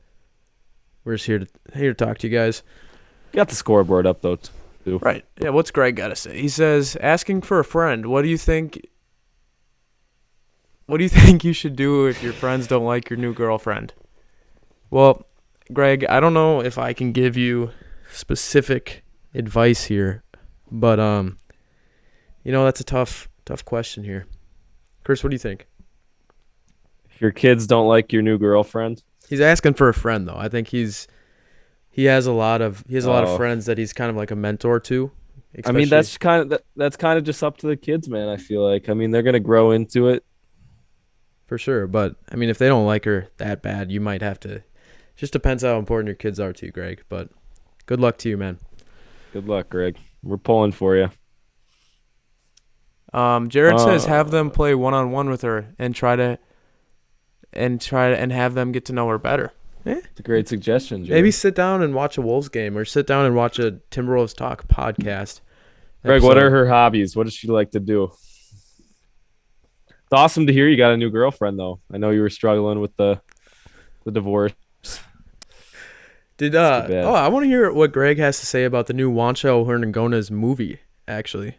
we're just here to talk to you guys. Got the scoreboard up though too. Right. Yeah. What's Greg got to say? He says, asking for a friend. What do you think? What do you think you should do if your friends don't like your new girlfriend? Well, Greg, I don't know if I can give you specific advice here, but that's a tough question here. Chris, what do you think? If your kids don't like your new girlfriend, He's asking for a friend though. I think he has a lot of Oh. friends that he's kind of like a mentor to. I mean especially- that's kind of just up to the kids, man. I feel like they're gonna grow into it. For sure, but I mean, if they don't like her that bad, you might have to. Just depends how important your kids are to you, Greg. But good luck to you, man. Good luck, Greg. We're pulling for you. Jared says have them play one-on-one with her and try to have them get to know her better. It's a great suggestion, Jay. Maybe sit down and watch a Wolves game, or sit down and watch a Timberwolves Talk podcast. Greg, what episode. are her hobbies? What does she like to do? It's awesome to hear you got a new girlfriend, though. I know you were struggling with the divorce. Did That's too bad. I want to hear what Greg has to say about the new Juancho Hernangomez movie. Actually,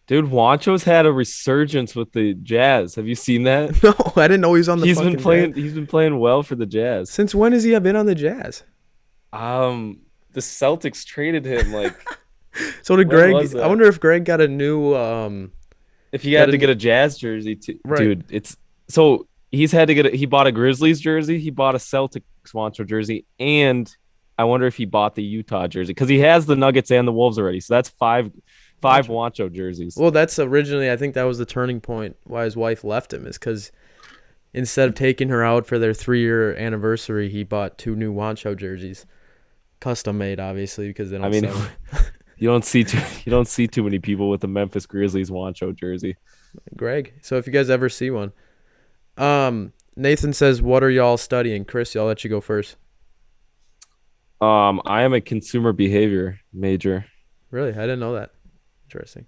Dude, Juancho's had a resurgence with the Jazz. Have you seen that? no, I didn't know he was on the. He's been fucking playing. Jazz. He's been playing well for the Jazz. Since when has he been on the Jazz? The Celtics traded him. Like, So did When Greg? was that? I wonder if Greg got a new. if he had Got to a- get a Jazz jersey, Right. dude, it's so he's had to get. He bought a Grizzlies jersey. He bought a Celtics Juancho jersey, and I wonder if he bought the Utah jersey because he has the Nuggets and the Wolves already. So that's five Juancho jerseys. Well, that's originally. I think that was the turning point why his wife left him, is because instead of taking her out for their 3-year anniversary, he bought 2 new Juancho jerseys, custom made, obviously, because they don't. I mean, sell them. you don't see too many people with the Memphis Grizzlies Juancho jersey. Greg. So if you guys ever see one, Nathan says, "What are y'all studying?" Chris, I'll let you go first. I am a consumer behavior major. Really, I didn't know that. Interesting.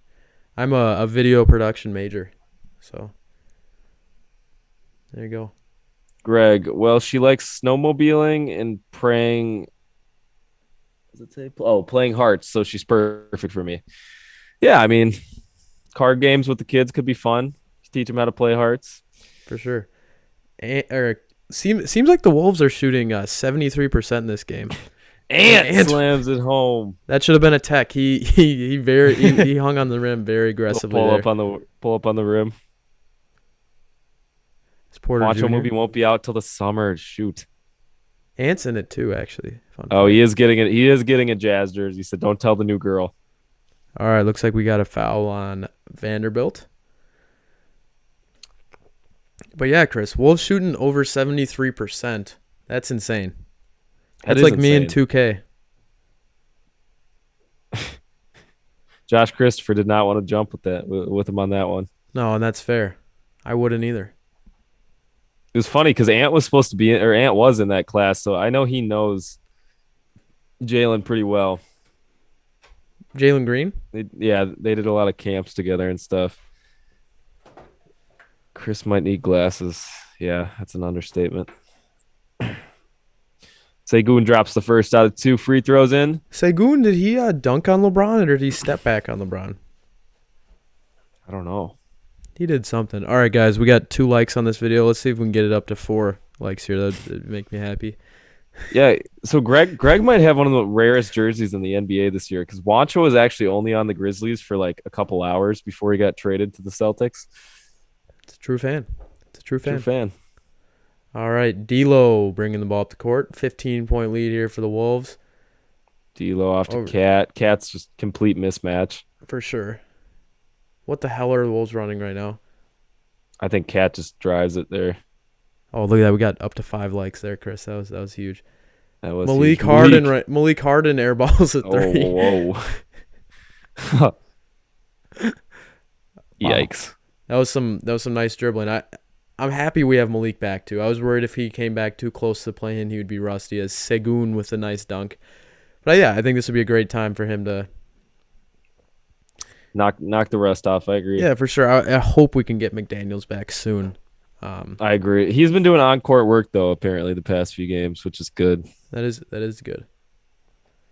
I'm a video production major, so there you go. Greg, well, she likes snowmobiling and praying. What does it say? Oh, playing hearts. So she's perfect for me. Yeah, I mean, card games with the kids could be fun. Teach them how to play hearts. For sure. Seems like the Wolves are shooting 73% in this game. Ant slams it home. That should have been a tech. He hung on the rim very aggressively. Pull there. up on the rim. It's Porter Macho Jr. movie won't be out till the summer. Shoot. Ant's in it too, actually. Fun Oh, fact. he is getting it. He is getting a Jazz jersey. So don't tell the new girl. All right, looks like we got a foul on Vanderbilt. But yeah, Chris, Wolves shooting over 73%. That's insane. That's That is like me in insane. 2K. Josh Christopher did not want to jump with him on that one. No, and that's fair. I wouldn't either. It was funny because Ant was in that class, so I know he knows Jalen pretty well. Jalen Green? They did a lot of camps together and stuff. Chris might need glasses. Yeah, that's an understatement. Segun drops the first out of 2 free throws in. Segun, did he dunk on LeBron, or did he step back on LeBron? I don't know. He did something. All right, guys, we got 2 likes on this video. Let's see if we can get it up to 4 likes here. That'd make me happy. Yeah, so Greg might have one of the rarest jerseys in the NBA this year because Juancho was actually only on the Grizzlies for like a couple hours before he got traded to the Celtics. It's a true fan. True fan. All right, D'Lo bringing the ball up the court. 15-point lead here for the Wolves. D'Lo off to Oh. Cat. Cat's just complete mismatch. For sure. What the hell are the Wolves running right now? I think Cat just drives it there. Oh, look at that. We got up to 5 likes there, Chris. That was huge. That was Malik huge. Harden, right? Malik Harden airballs at 3. Oh, whoa. Yikes. That was some nice dribbling. I'm happy we have Malik back too. I was worried if he came back too close to playing, he would be rusty as Segun with a nice dunk. But yeah, I think this would be a great time for him to. Knock the rust off. I agree. Yeah, for sure. I hope we can get McDaniels back soon. I agree. He's been doing on-court work though, apparently the past few games, which is good. That is good.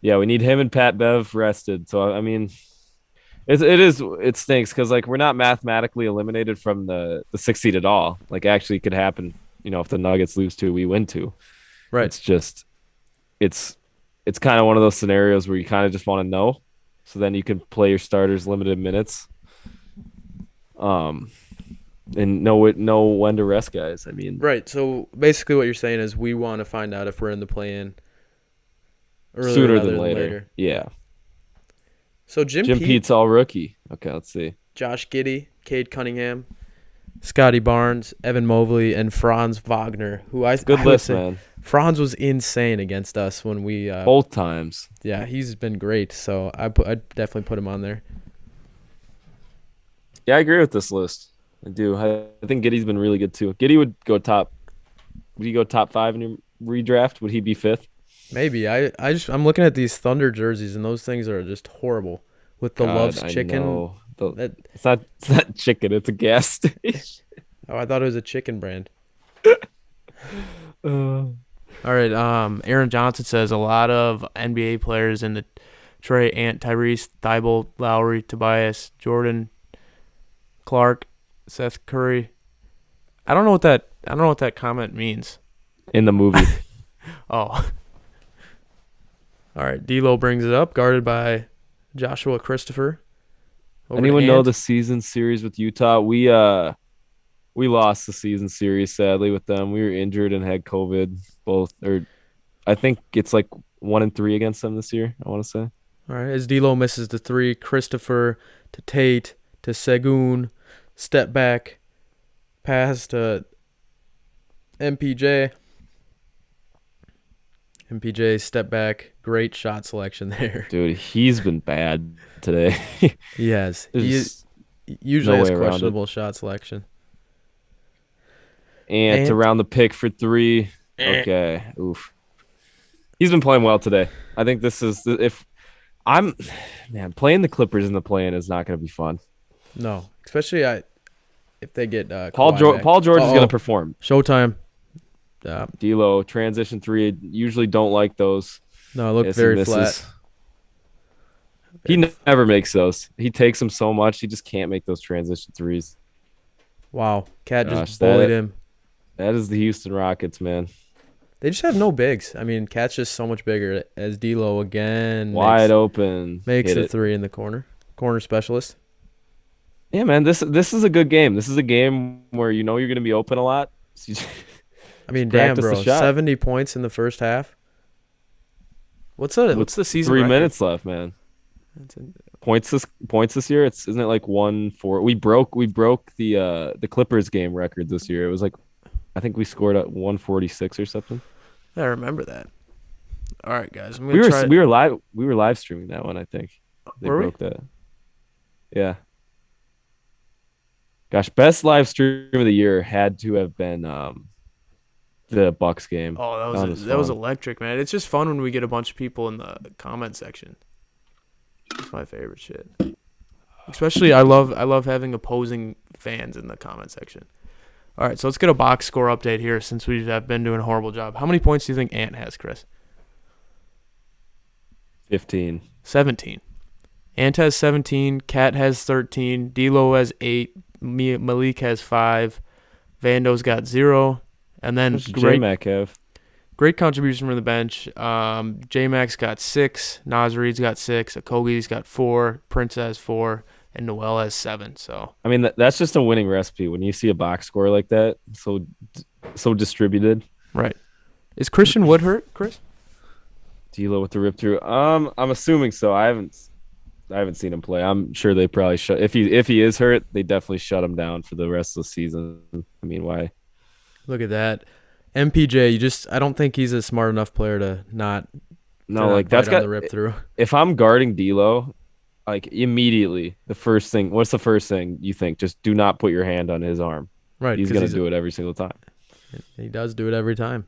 Yeah, we need him and Pat Bev rested. So I mean, it stinks because like we're not mathematically eliminated from the 6th seed at all. Like actually, it could happen. If the Nuggets lose two, we win two. Right. It's just it's kind of one of those scenarios where you kind of just want to know, so then you can play your starters limited minutes. And know when to rest guys. I mean, right. So basically, what you're saying is we want to find out if we're in the play-in sooner rather than later. Yeah. So Jim Pete's all rookie. Okay, let's see. Josh Giddey, Cade Cunningham, Scotty Barnes, Evan Mobley, and Franz Wagner, who Good list, man. Franz was insane against us when we both times. Yeah, he's been great. So I'd definitely put him on there. Yeah, I agree with this list. I do. I think Giddey's been really good too. Giddey would go top. Would he go top 5 in your redraft? Would he be 5th? Maybe. I'm looking at these Thunder jerseys and those things are just horrible with the Love's Chicken. It's not chicken. It's a gas station. Oh, I thought it was a chicken brand. All right. Aaron Johnson says a lot of NBA players in the Trey, Ant, Tyrese, Thibault, Lowry, Tobias, Jordan, Clark, Seth Curry. I don't know what that comment means. In the movie. Oh. All right. D'Lo brings it up, guarded by Joshua Christopher. Anyone know the season series with Utah? We lost the season series sadly with them. We were injured and had COVID. I think it's like 1-3 against them this year. I want to say. All right. As D'Lo misses the three, Christopher to Tate to Segun, step back, pass to MPJ. MPJ step back. Great shot selection there. Dude, he's been bad today. He has. He usually has questionable shot selection. And to round the pick for 3. Okay. Oof. He's been playing well today. I think this is playing the Clippers in the play-in is not going to be fun. No, especially if they get Paul George is going to perform. Showtime. D'Lo transition 3. Usually don't like those. No, it looked very flat. He never makes those. He takes them so much. He just can't make those transition 3s. Wow, Cat just bullied him. That is the Houston Rockets, man. They just have no bigs. I mean, Cat's just so much bigger. As D'Lo again wide open makes a 3 in the corner specialist. Yeah, man. This is a good game. This is a game where you're going to be open a lot. So I mean, damn, bro. 70 points in the first half. What's the season 3 record? minutes left, man. Points this year. Isn't it like 1-4? We broke the Clippers game record this year. It was like, I think we scored at 146 or something. I remember that. All right, guys. We were live streaming that one. I think they broke that. Yeah. Gosh, best live stream of the year had to have been the Bucks game. Oh, that was electric, man. It's just fun when we get a bunch of people in the comment section. It's my favorite shit. Especially, I love having opposing fans in the comment section. All right, so let's get a box score update here since we have been doing a horrible job. How many points do you think Ant has, Chris? 15. 17. Ant has 17. Cat has 13. D'Lo has 8. Malik has 5. Vando's got 0. And then J-Mac have? Great contribution from the bench. J-Mac's got 6. Nasreed's got 6. Okogi's got 4. Prince has 4. And Noel has 7. So I mean, that's just a winning recipe when you see a box score like that, so distributed. Right. Is Christian Wood hurt, Chris? D'Lo with the rip through. I'm assuming so. I haven't seen him play. I'm sure they probably shut. If he is hurt, they definitely shut him down for the rest of the season. I mean, why? Look at that. MPJ, I don't think he's a smart enough player to not. That's got the rip through. If I'm guarding D'Lo, like immediately, what's the first thing you think? Just do not put your hand on his arm. Right, He's 'cause gonna do it every single time. he does do it every time,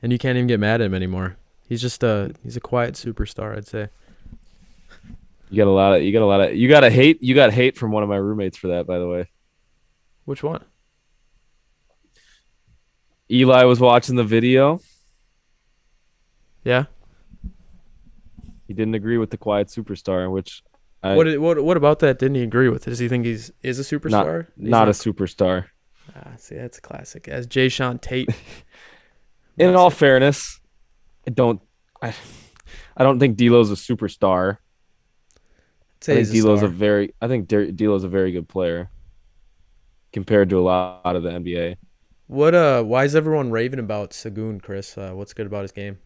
and you can't even get mad at him anymore. He's a quiet superstar, I'd say. You got hate from one of my roommates for that, by the way. Which one? Eli was watching the video. Yeah. He didn't agree with the quiet superstar, which What about that didn't he agree with? Does he think is a not superstar? He's not a superstar. See, that's a classic. As Jay Sean Tate. In all fairness, I don't think D'Lo's a superstar. I think D'Lo's a very good player compared to a lot of the NBA. Why is everyone raving about Sagoon, Chris? What's good about his game?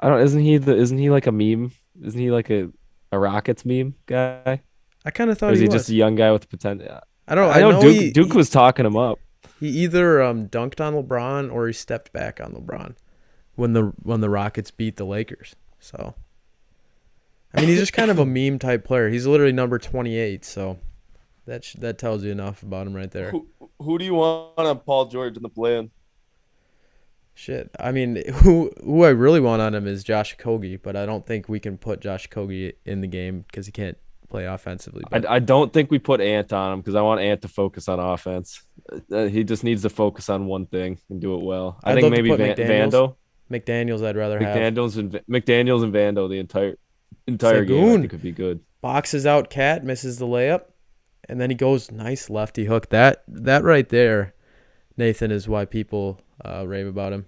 Isn't he like a meme? Isn't he like a Rockets meme guy? I kind of Or thought is he he was. just a young guy with potential? I don't know. I know He, Duke was talking him up. he either dunked on LeBron or he stepped back on LeBron when the Rockets beat the Lakers. So I mean, he's just kind of a meme type player. He's literally number 28, so that tells you enough about him right there. Who do you want on Paul George in the play-in? Shit. I mean, who I really want on him is Josh Okogie, but I don't think we can put Josh Okogie in the game because he can't play offensively. But I don't think we put Ant on him because I want Ant to focus on offense. He just needs to focus on one thing and do it well. I I'd think love to maybe put Vando. McDaniels, I'd rather have. McDaniels and Vando the entire game I Sagoon think would be good. boxes out Cat, misses the layup, and then he goes nice lefty hook. That right there, Nathan, is why people rave about him.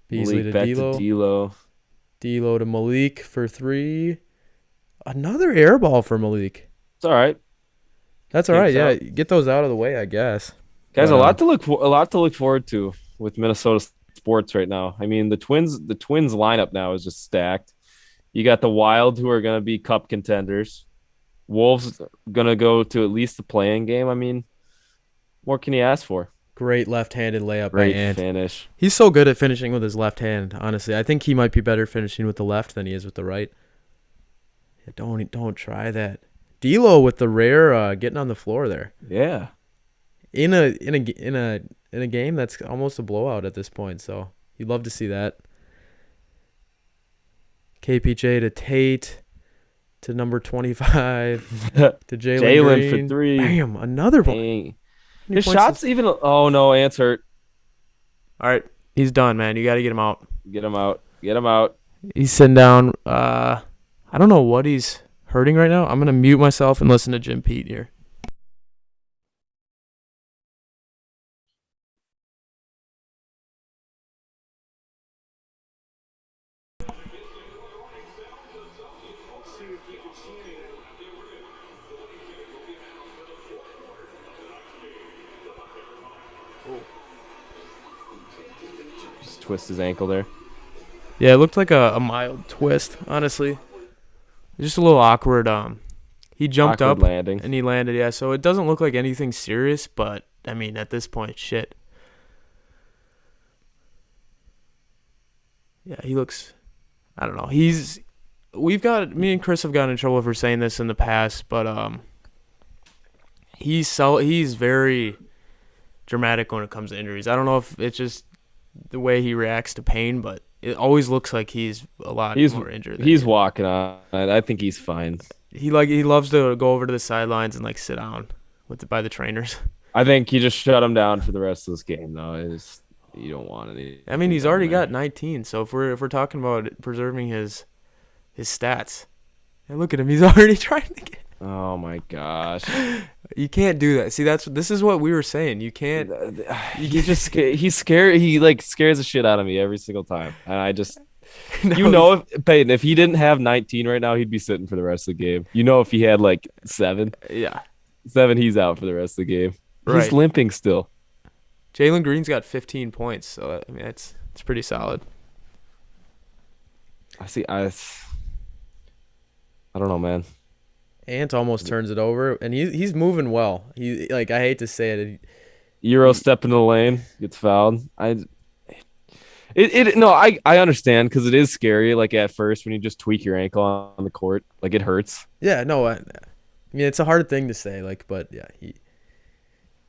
Beasley to D'Lo. D'Lo to Malik for 3. Another air ball for Malik. It's all right. That's all right. Yeah, get those out of the way, I guess. Guys, a lot to look forward to with Minnesota sports right now. I mean, the Twins lineup now is just stacked. You got the Wild, who are going to be cup contenders. Wolves going to go to at least the play-in game. I mean, what can you ask for? Great left-handed layup Great by Ant. finish. He's so good at finishing with his left hand, honestly. I think he might be better finishing with the left than he is with the right. Yeah, don't try that. D'Lo with the rare getting on the floor there. Yeah. In a game that's almost a blowout at this point, so you'd love to see that. KPJ to Tate to number 25 to Jalen for 3. Bam, another one. His shots even. Oh no, Ant's hurt. All right, he's done, man. You got to get him out. Get him out. He's sitting down. I don't know what he's hurting right now. I'm gonna mute myself and listen to Jim Pete here. Just twist his ankle there. Yeah, it looked like a mild twist, honestly. Just a little awkward. He jumped up landing. and he landed. Yeah, so it doesn't look like anything serious, but I mean, at this point, shit. Yeah, he looks. I don't know. Me and Chris have gotten in trouble for saying this in the past, but he's very dramatic when it comes to injuries. I don't know if it's just the way he reacts to pain, but it always looks like he's a lot more injured. He's walking on. I think he's fine. He loves to go over to the sidelines and like sit down by the trainers. I think you just shut him down for the rest of this game, though. You don't want any. I mean, he's already got 19, so if we're talking about preserving his stats, and look at him, he's already trying to get. Oh my gosh! You can't do that. See, this is what we were saying. You can't. He's scared. He like scares the shit out of me every single time, and I just. No, if he didn't have 19 right now, he'd be sitting for the rest of the game. If he had like 7, he's out for the rest of the game. Right. He's limping still. Jalen Green's got 15 points, so I mean it's pretty solid. I don't know, man. Ant almost turns it over, and he's moving well. I hate to say it. Euro step into the lane, gets fouled. I understand because it is scary. Like at first, when you just tweak your ankle on the court, like it hurts. Yeah, no, I mean it's a hard thing to say. But yeah,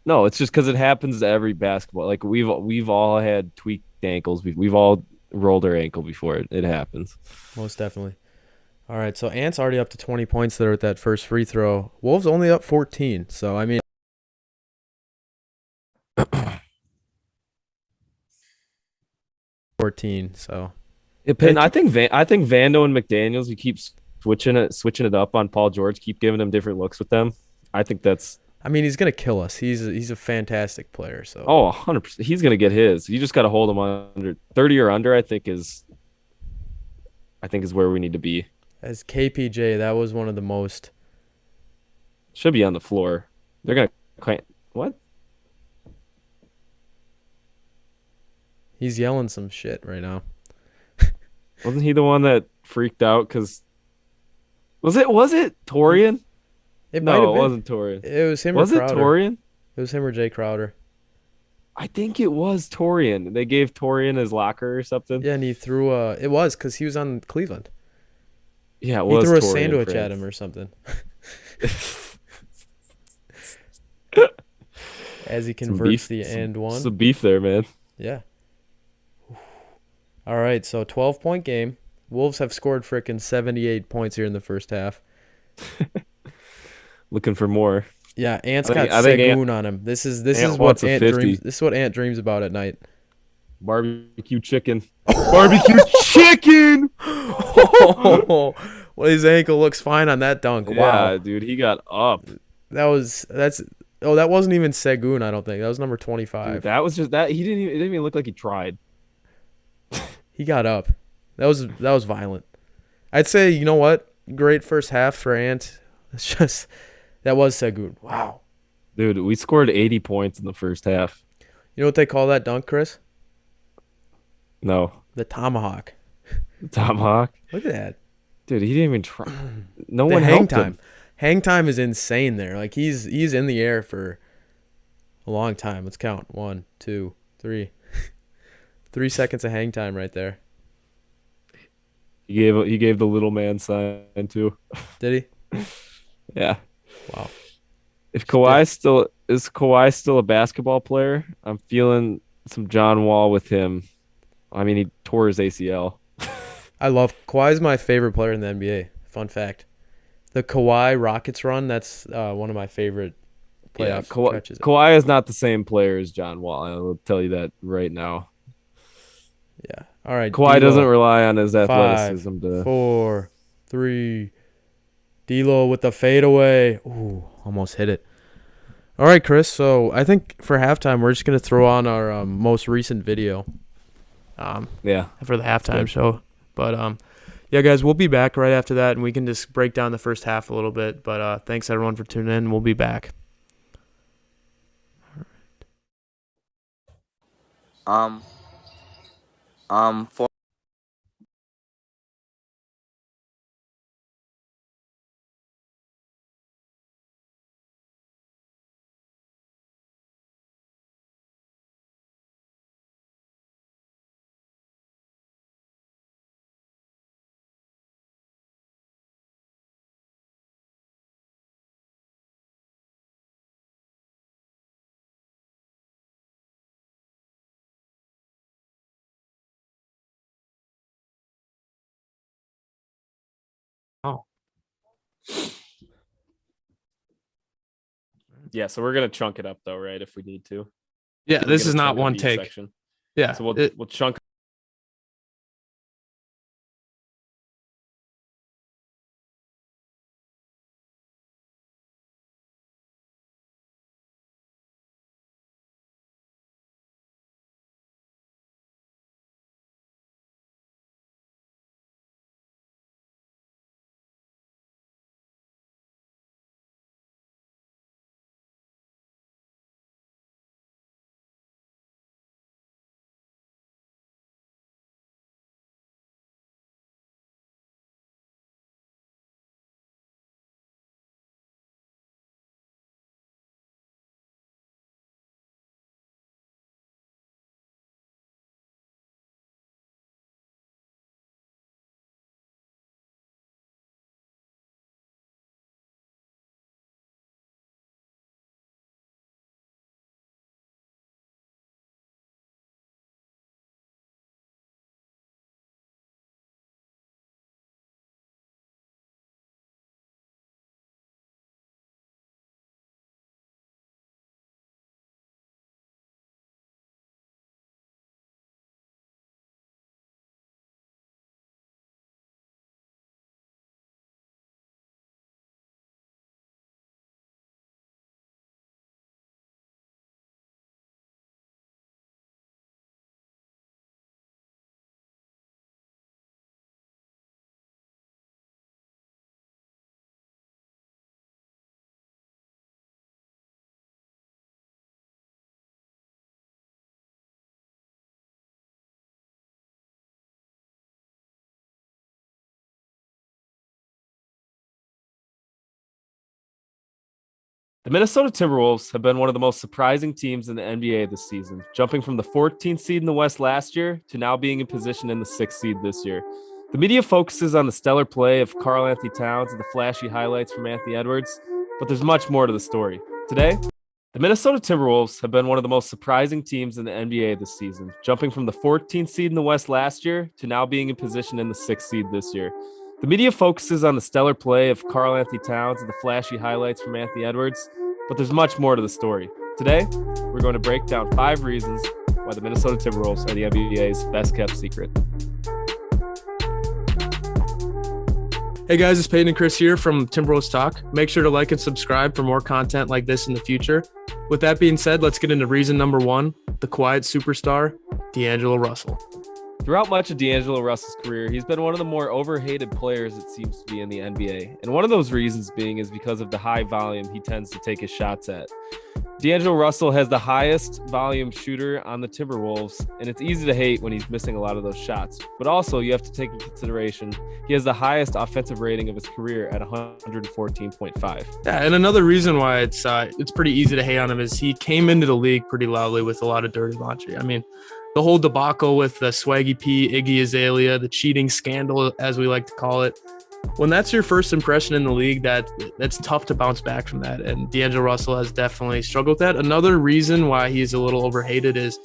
No, it's just because it happens to every basketball. Like we've all had tweaked ankles. We've all rolled our ankle before. It happens. Most definitely. All right, so Ant's already up to 20 points there with that first free throw. Wolves only up 14. So I mean, 14. So I think Vando and McDaniels. You keep switching it up on Paul George. Keep giving him different looks with them. I think that's I mean, he's gonna kill us. He's a fantastic player. So 100%. He's gonna get his. You just got to hold him under 30 or under. I think is where we need to be. as KPJ, that was one of the most. Should be on the floor. They're gonna what? He's yelling some shit right now. Wasn't he the one that freaked out? Because was it Torian? It might No, have it been. wasn't Torian. It was him Was or it Crowder. Torian? It was him or Jay Crowder. I think it was Torian. They gave Torian his locker or something. Yeah, and he threw a. It was because he was on Cleveland. Yeah, it He was threw a Torian, sandwich at France. him or something as he Some converts beef, the and one. some beef there, man. Yeah. All right, so 12-point game. Wolves have scored frickin' 78 points here in the first half. Looking for more. Yeah, Ant's I got think, I think Ant, Segun on him. This is Ant what wants a Ant 50. dreams. This is what Ant dreams about at night. Barbecue chicken. Barbecue chicken. Well, his ankle looks fine on that dunk. Wow. Yeah, dude, he got up. That wasn't even Segun, I don't think. That was number 25. Dude, that was just that. It didn't even look like he tried. He got up. That was violent. I'd say, you know what? Great first half for Ant. It's just that was Segun. Wow. Dude, we scored 80 points in the first half. You know what they call that dunk, Chris? No, The tomahawk. Tomahawk. Look at that. Dude, he didn't even try. No The one hang helped time. him. Hang time is insane there. Like he's in the air for a long time. Let's count. 1, 2, 3. 3 seconds of hang time right there. He gave the little man sign too. Did he? Yeah. Wow. If Kawhi still a basketball player, I'm feeling some John Wall with him. I mean, he tore his ACL. I love Kawhi's my favorite player in the NBA. Fun fact. The Kawhi Rockets run, that's one of my favorite playoff stretches. Kawhi is not the same player as John Wall. I will tell you that right now. Yeah. All right. Kawhi D'Lo, doesn't rely on his 5, athleticism to. 4, 3. D'Lo with the fadeaway. Ooh, almost hit it. All right, Chris. So I think for halftime, we're just going to throw on our most recent video Yeah. for the halftime Good. show. But, yeah, guys, we'll be back right after that, and we can just break down the first half a little bit. But thanks, everyone, for tuning in. We'll be back. For Yeah, so we're gonna chunk it up though, right? If we need to. Yeah, We're this gonna is not chunk up one each take. section. Yeah. So we'll chunk The Minnesota Timberwolves have been one of the most surprising teams in the NBA this season, jumping from the 14th seed in the West last year to now being in position in the 6th seed this year. The media focuses on the stellar play of Karl-Anthony Towns and the flashy highlights from Anthony Edwards, but there's much more to the story. Today, the Minnesota Timberwolves have been one of the most surprising teams in the NBA this season, jumping from the 14th seed in the West last year to now being in position in the 6th seed this year. The media focuses on the stellar play of Karl-Anthony Towns and the flashy highlights from Anthony Edwards, but there's much more to the story. Today, we're going to break down 5 reasons why the Minnesota Timberwolves are the NBA's best-kept secret. Hey guys, it's Peyton and Chris here from Timberwolves Talk. Make sure to like and subscribe for more content like this in the future. With that being said, let's get into reason number 1, the quiet superstar, D'Angelo Russell. Throughout much of D'Angelo Russell's career, he's been one of the more overhated players it seems to be in the NBA. And one of those reasons being is because of the high volume he tends to take his shots at. D'Angelo Russell has the highest volume shooter on the Timberwolves, and it's easy to hate when he's missing a lot of those shots. But also, you have to take into consideration he has the highest offensive rating of his career at 114.5. Yeah, and another reason why it's pretty easy to hate on him is he came into the league pretty loudly with a lot of dirty laundry. I mean, the whole debacle with the Swaggy P, Iggy Azalea, the cheating scandal, as we like to call it. When that's your first impression in the league, that's tough to bounce back from that. And D'Angelo Russell has definitely struggled with that. Another reason why he's a little overhated is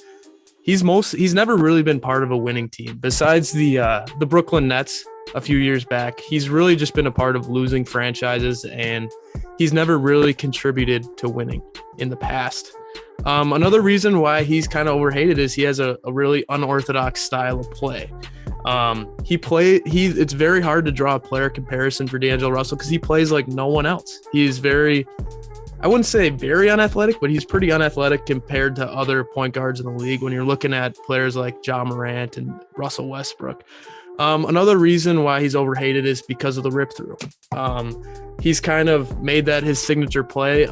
he's never really been part of a winning team. Besides the Brooklyn Nets a few years back, he's really just been a part of losing franchises, and he's never really contributed to winning in the past. Another reason why he's kind of overhated is he has a really unorthodox style of play. It's very hard to draw a player comparison for D'Angelo Russell because he plays like no one else. He's I wouldn't say very unathletic, but he's pretty unathletic compared to other point guards in the league when you're looking at players like Ja Morant and Russell Westbrook. Another reason why he's overhated is because of the rip through. He's kind of made that his signature play.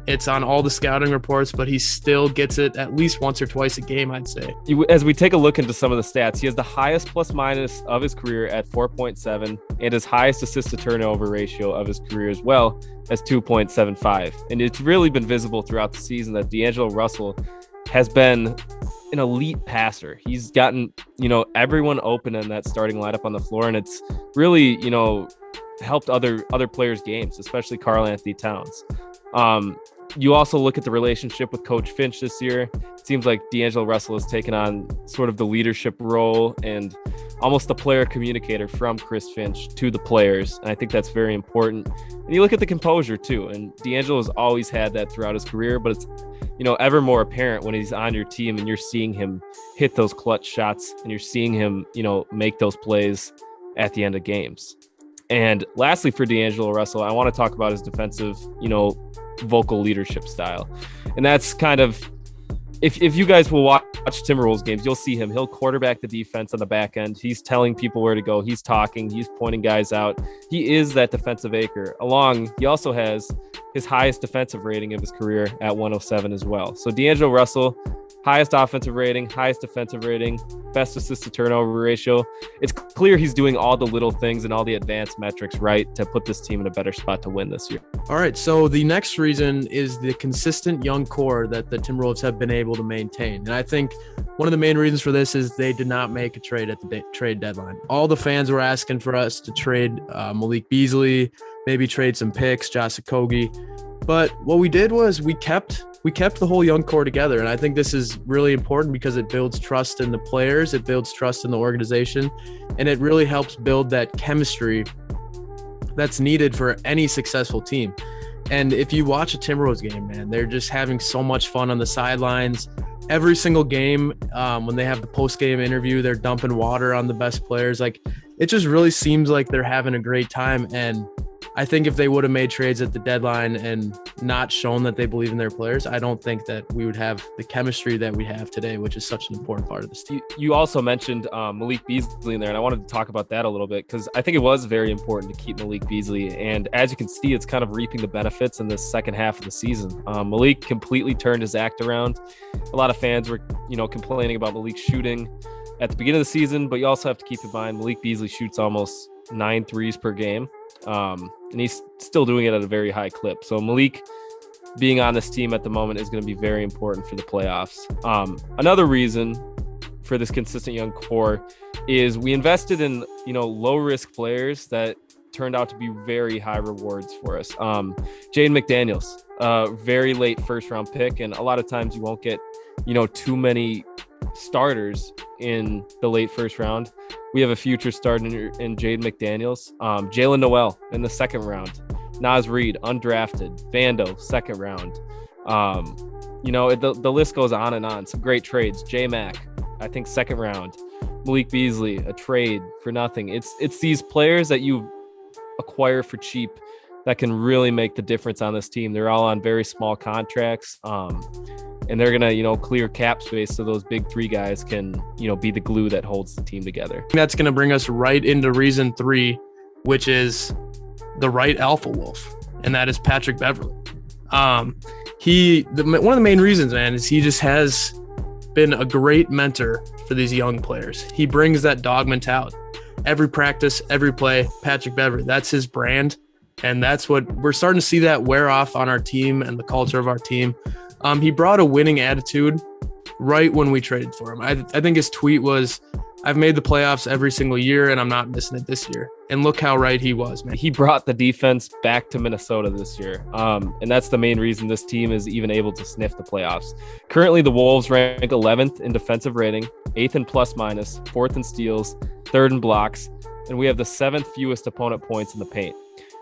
It's on all the scouting reports, but he still gets it at least once or twice a game, I'd say. As we take a look into some of the stats, he has the highest plus minus of his career at 4.7 and his highest assist to turnover ratio of his career as well as 2.75. And it's really been visible throughout the season that D'Angelo Russell has been an elite passer. He's gotten, everyone open in that starting lineup on the floor, and it's really, helped other players' games, especially Karl-Anthony Towns. You also look at the relationship with Coach Finch this year. It seems like D'Angelo Russell has taken on sort of the leadership role and almost the player communicator from Chris Finch to the players. And I think that's very important. And you look at the composure too. And D'Angelo has always had that throughout his career, but it's, ever more apparent when he's on your team and you're seeing him hit those clutch shots and you're seeing him, make those plays at the end of games. And lastly, for D'Angelo Russell, I want to talk about his defensive, vocal leadership style. And that's kind of, if you guys will watch Timberwolves games, you'll see him. He'll quarterback the defense on the back end. He's telling people where to go. He's talking. He's pointing guys out. He is that defensive anchor. He also has his highest defensive rating of his career at 107 as well. So D'Angelo Russell, highest offensive rating, highest defensive rating, best assist to turnover ratio. It's clear he's doing all the little things and all the advanced metrics right to put this team in a better spot to win this year. All right, so the next reason is the consistent young core that the Timberwolves have been able to maintain. And I think one of the main reasons for this is they did not make a trade at the trade deadline. All the fans were asking for us to trade Malik Beasley, maybe trade some picks, Josh Okogie. But what we did was we kept the whole young core together. And I think this is really important because it builds trust in the players, it builds trust in the organization, and it really helps build that chemistry that's needed for any successful team. And if you watch a Timberwolves game, man, they're just having so much fun on the sidelines. Every single game, when they have the post-game interview, they're dumping water on the best players. Like, it just really seems like they're having a great time. And I think if they would have made trades at the deadline and not shown that they believe in their players, I don't think that we would have the chemistry that we have today, which is such an important part of this team. You also mentioned Malik Beasley in there, and I wanted to talk about that a little bit because I think it was very important to keep Malik Beasley. And as you can see, it's kind of reaping the benefits in this second half of the season. Malik completely turned his act around. A lot of fans were, complaining about Malik shooting at the beginning of the season, but you also have to keep in mind Malik Beasley shoots almost 9 threes per game. And he's still doing it at a very high clip. So Malik being on this team at the moment is going to be very important for the playoffs. Another reason for this consistent young core is we invested in, low risk players that turned out to be very high rewards for us. Jaden McDaniels, very late first round pick. And a lot of times you won't get, too many starters in the late first round. We have a future starter in Jaden McDaniels. Jalen Noel in the second round. Naz Reid, undrafted. Vando, second round. The list goes on and on. Some great trades. J-Mac, I think second round. Malik Beasley, a trade for nothing. It's these players that you acquire for cheap that can really make the difference on this team. They're all on very small contracts. And they're going to, clear cap space so those big three guys can, be the glue that holds the team together. That's going to bring us right into reason 3, which is the right alpha wolf, and that is Patrick Beverley. One of the main reasons, man, is he just has been a great mentor for these young players. He brings that dog mentality. Every practice, every play, Patrick Beverley, that's his brand. And that's what we're starting to see that wear off on our team and the culture of our team. He brought a winning attitude right when we traded for him. I think his tweet was, I've made the playoffs every single year and I'm not missing it this year. And look how right he was, man. He brought the defense back to Minnesota this year. And that's the main reason this team is even able to sniff the playoffs. Currently, the Wolves rank 11th in defensive rating, 8th in plus minus, 4th in steals, 3rd in blocks, and we have the 7th fewest opponent points in the paint.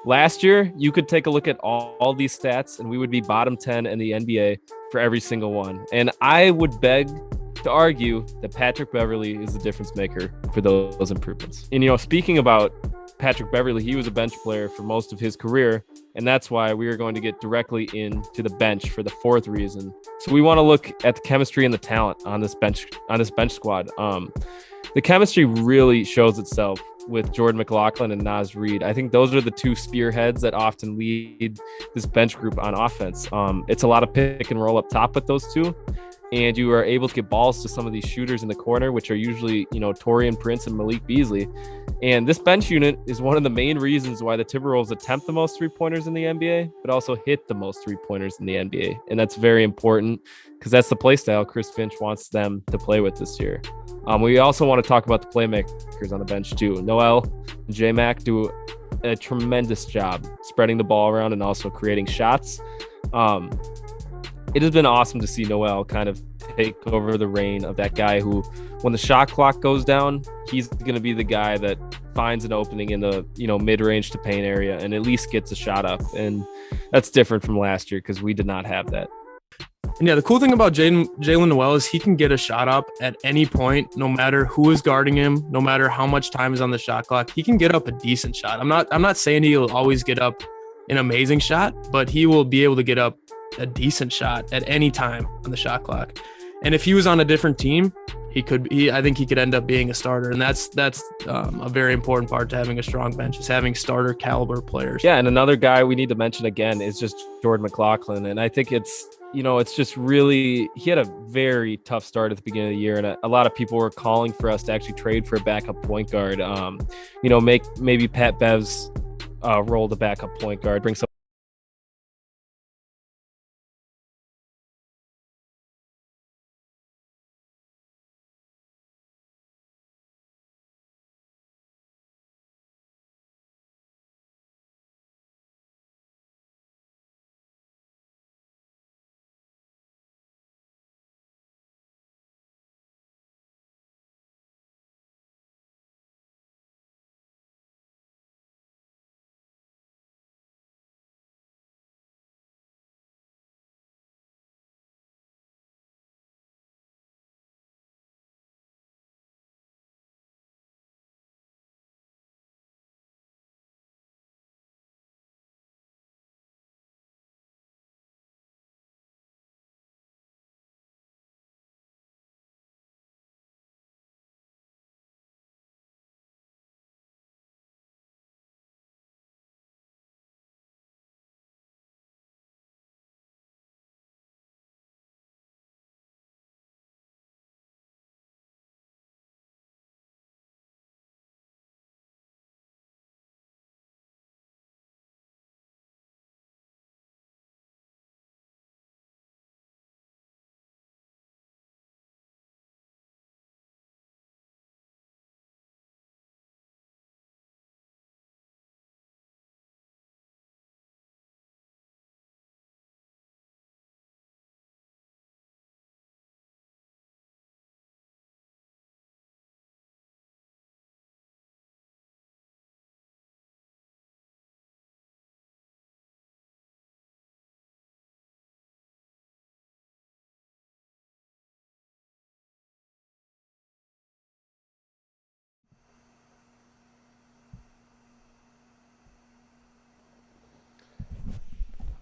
Last year, you could take a look at all these stats, and we would be bottom 10 in the NBA for every single one. And I would beg to argue that Patrick Beverley is the difference maker for those improvements. And, speaking about Patrick Beverley, he was a bench player for most of his career, and that's why we are going to get directly into the bench for the 4th reason. So we want to look at the chemistry and the talent on this bench squad. The chemistry really shows itself with Jordan McLaughlin and Naz Reid. I think those are the two spearheads that often lead this bench group on offense. It's a lot of pick and roll up top with those two, and you are able to get balls to some of these shooters in the corner, which are usually, Torian Prince and Malik Beasley. And this bench unit is one of the main reasons why the Timberwolves attempt the most three-pointers in the NBA, but also hit the most three-pointers in the NBA. And that's very important because that's the play style Chris Finch wants them to play with this year. We also want to talk about the playmakers on the bench too. Noel and J-Mac do a tremendous job spreading the ball around and also creating shots. It has been awesome to see Noel kind of take over the reign of that guy who, when the shot clock goes down, he's going to be the guy that finds an opening in the, mid-range to paint area and at least gets a shot up. And that's different from last year because we did not have that. And yeah, the cool thing about Jalen Noel is he can get a shot up at any point, no matter who is guarding him, no matter how much time is on the shot clock. He can get up a decent shot. I'm not saying he'll always get up an amazing shot, but he will be able to get up a decent shot at any time on the shot clock. And if he was on a different team, I think he could end up being a starter. And that's a very important part to having a strong bench, is having starter caliber players. Yeah, and another guy we need to mention again is just Jordan McLaughlin. And I think it's just really, he had a very tough start at the beginning of the year. And a lot of people were calling for us to actually trade for a backup point guard, make maybe Pat Bev's role the backup point guard, bring some